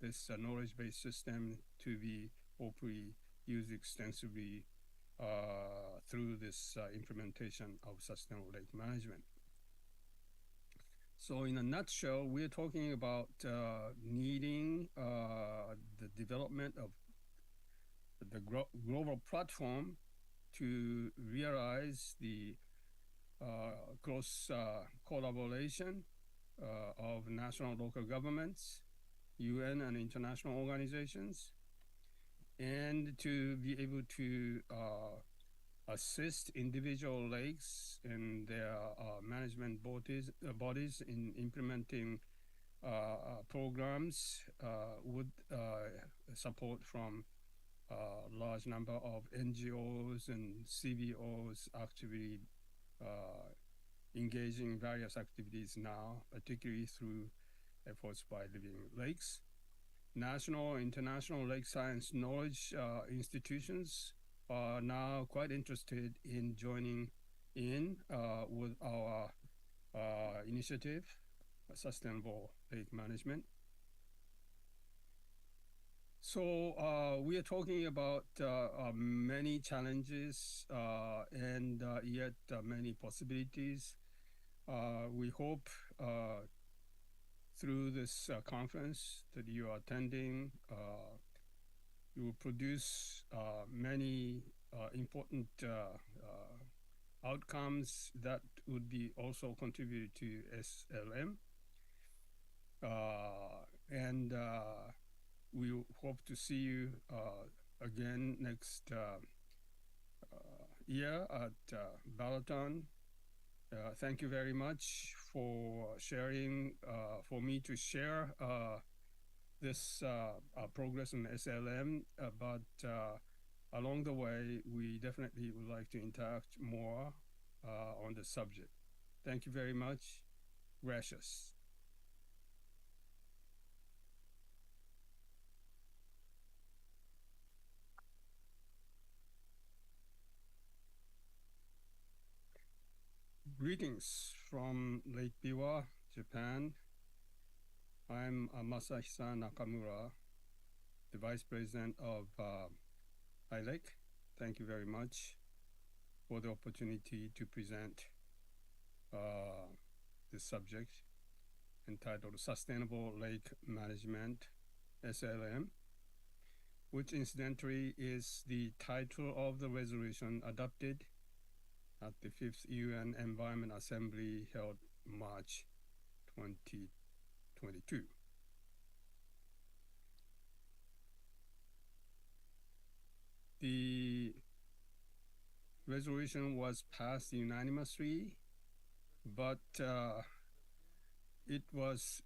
this knowledge-based system to be hopefully used extensively through this implementation of sustainable lake management. So in a nutshell, we're talking about needing the development of the global platform to realize the close collaboration of national and local governments, UN and international organizations, and to be able to assist individual lakes and their management bodies in implementing programs with support from large number of NGOs and CBOs actually engaging various activities now, particularly through efforts by Living Lakes. National, international lake science knowledge institutions are now quite interested in joining in with our initiative, Sustainable Lake Management. So we are talking about many challenges and yet many possibilities. We hope through this conference that you are attending, you will produce many important outcomes that would be also contributed to SLM. And we hope to see you again next year at Balaton. Thank you very much for sharing, for me to share this progress in SLM, but along the way, we definitely would like to interact more on the subject. Thank you very much. Gracias. Greetings from Lake Biwa, Japan. I'm Masahisa Nakamura, the Vice President of High Lake. Thank you very much for the opportunity to present this subject entitled Sustainable Lake Management, SLM, which incidentally is the title of the resolution adopted at the 5th UN Environment Assembly held March 2022. The resolution was passed unanimously, but it was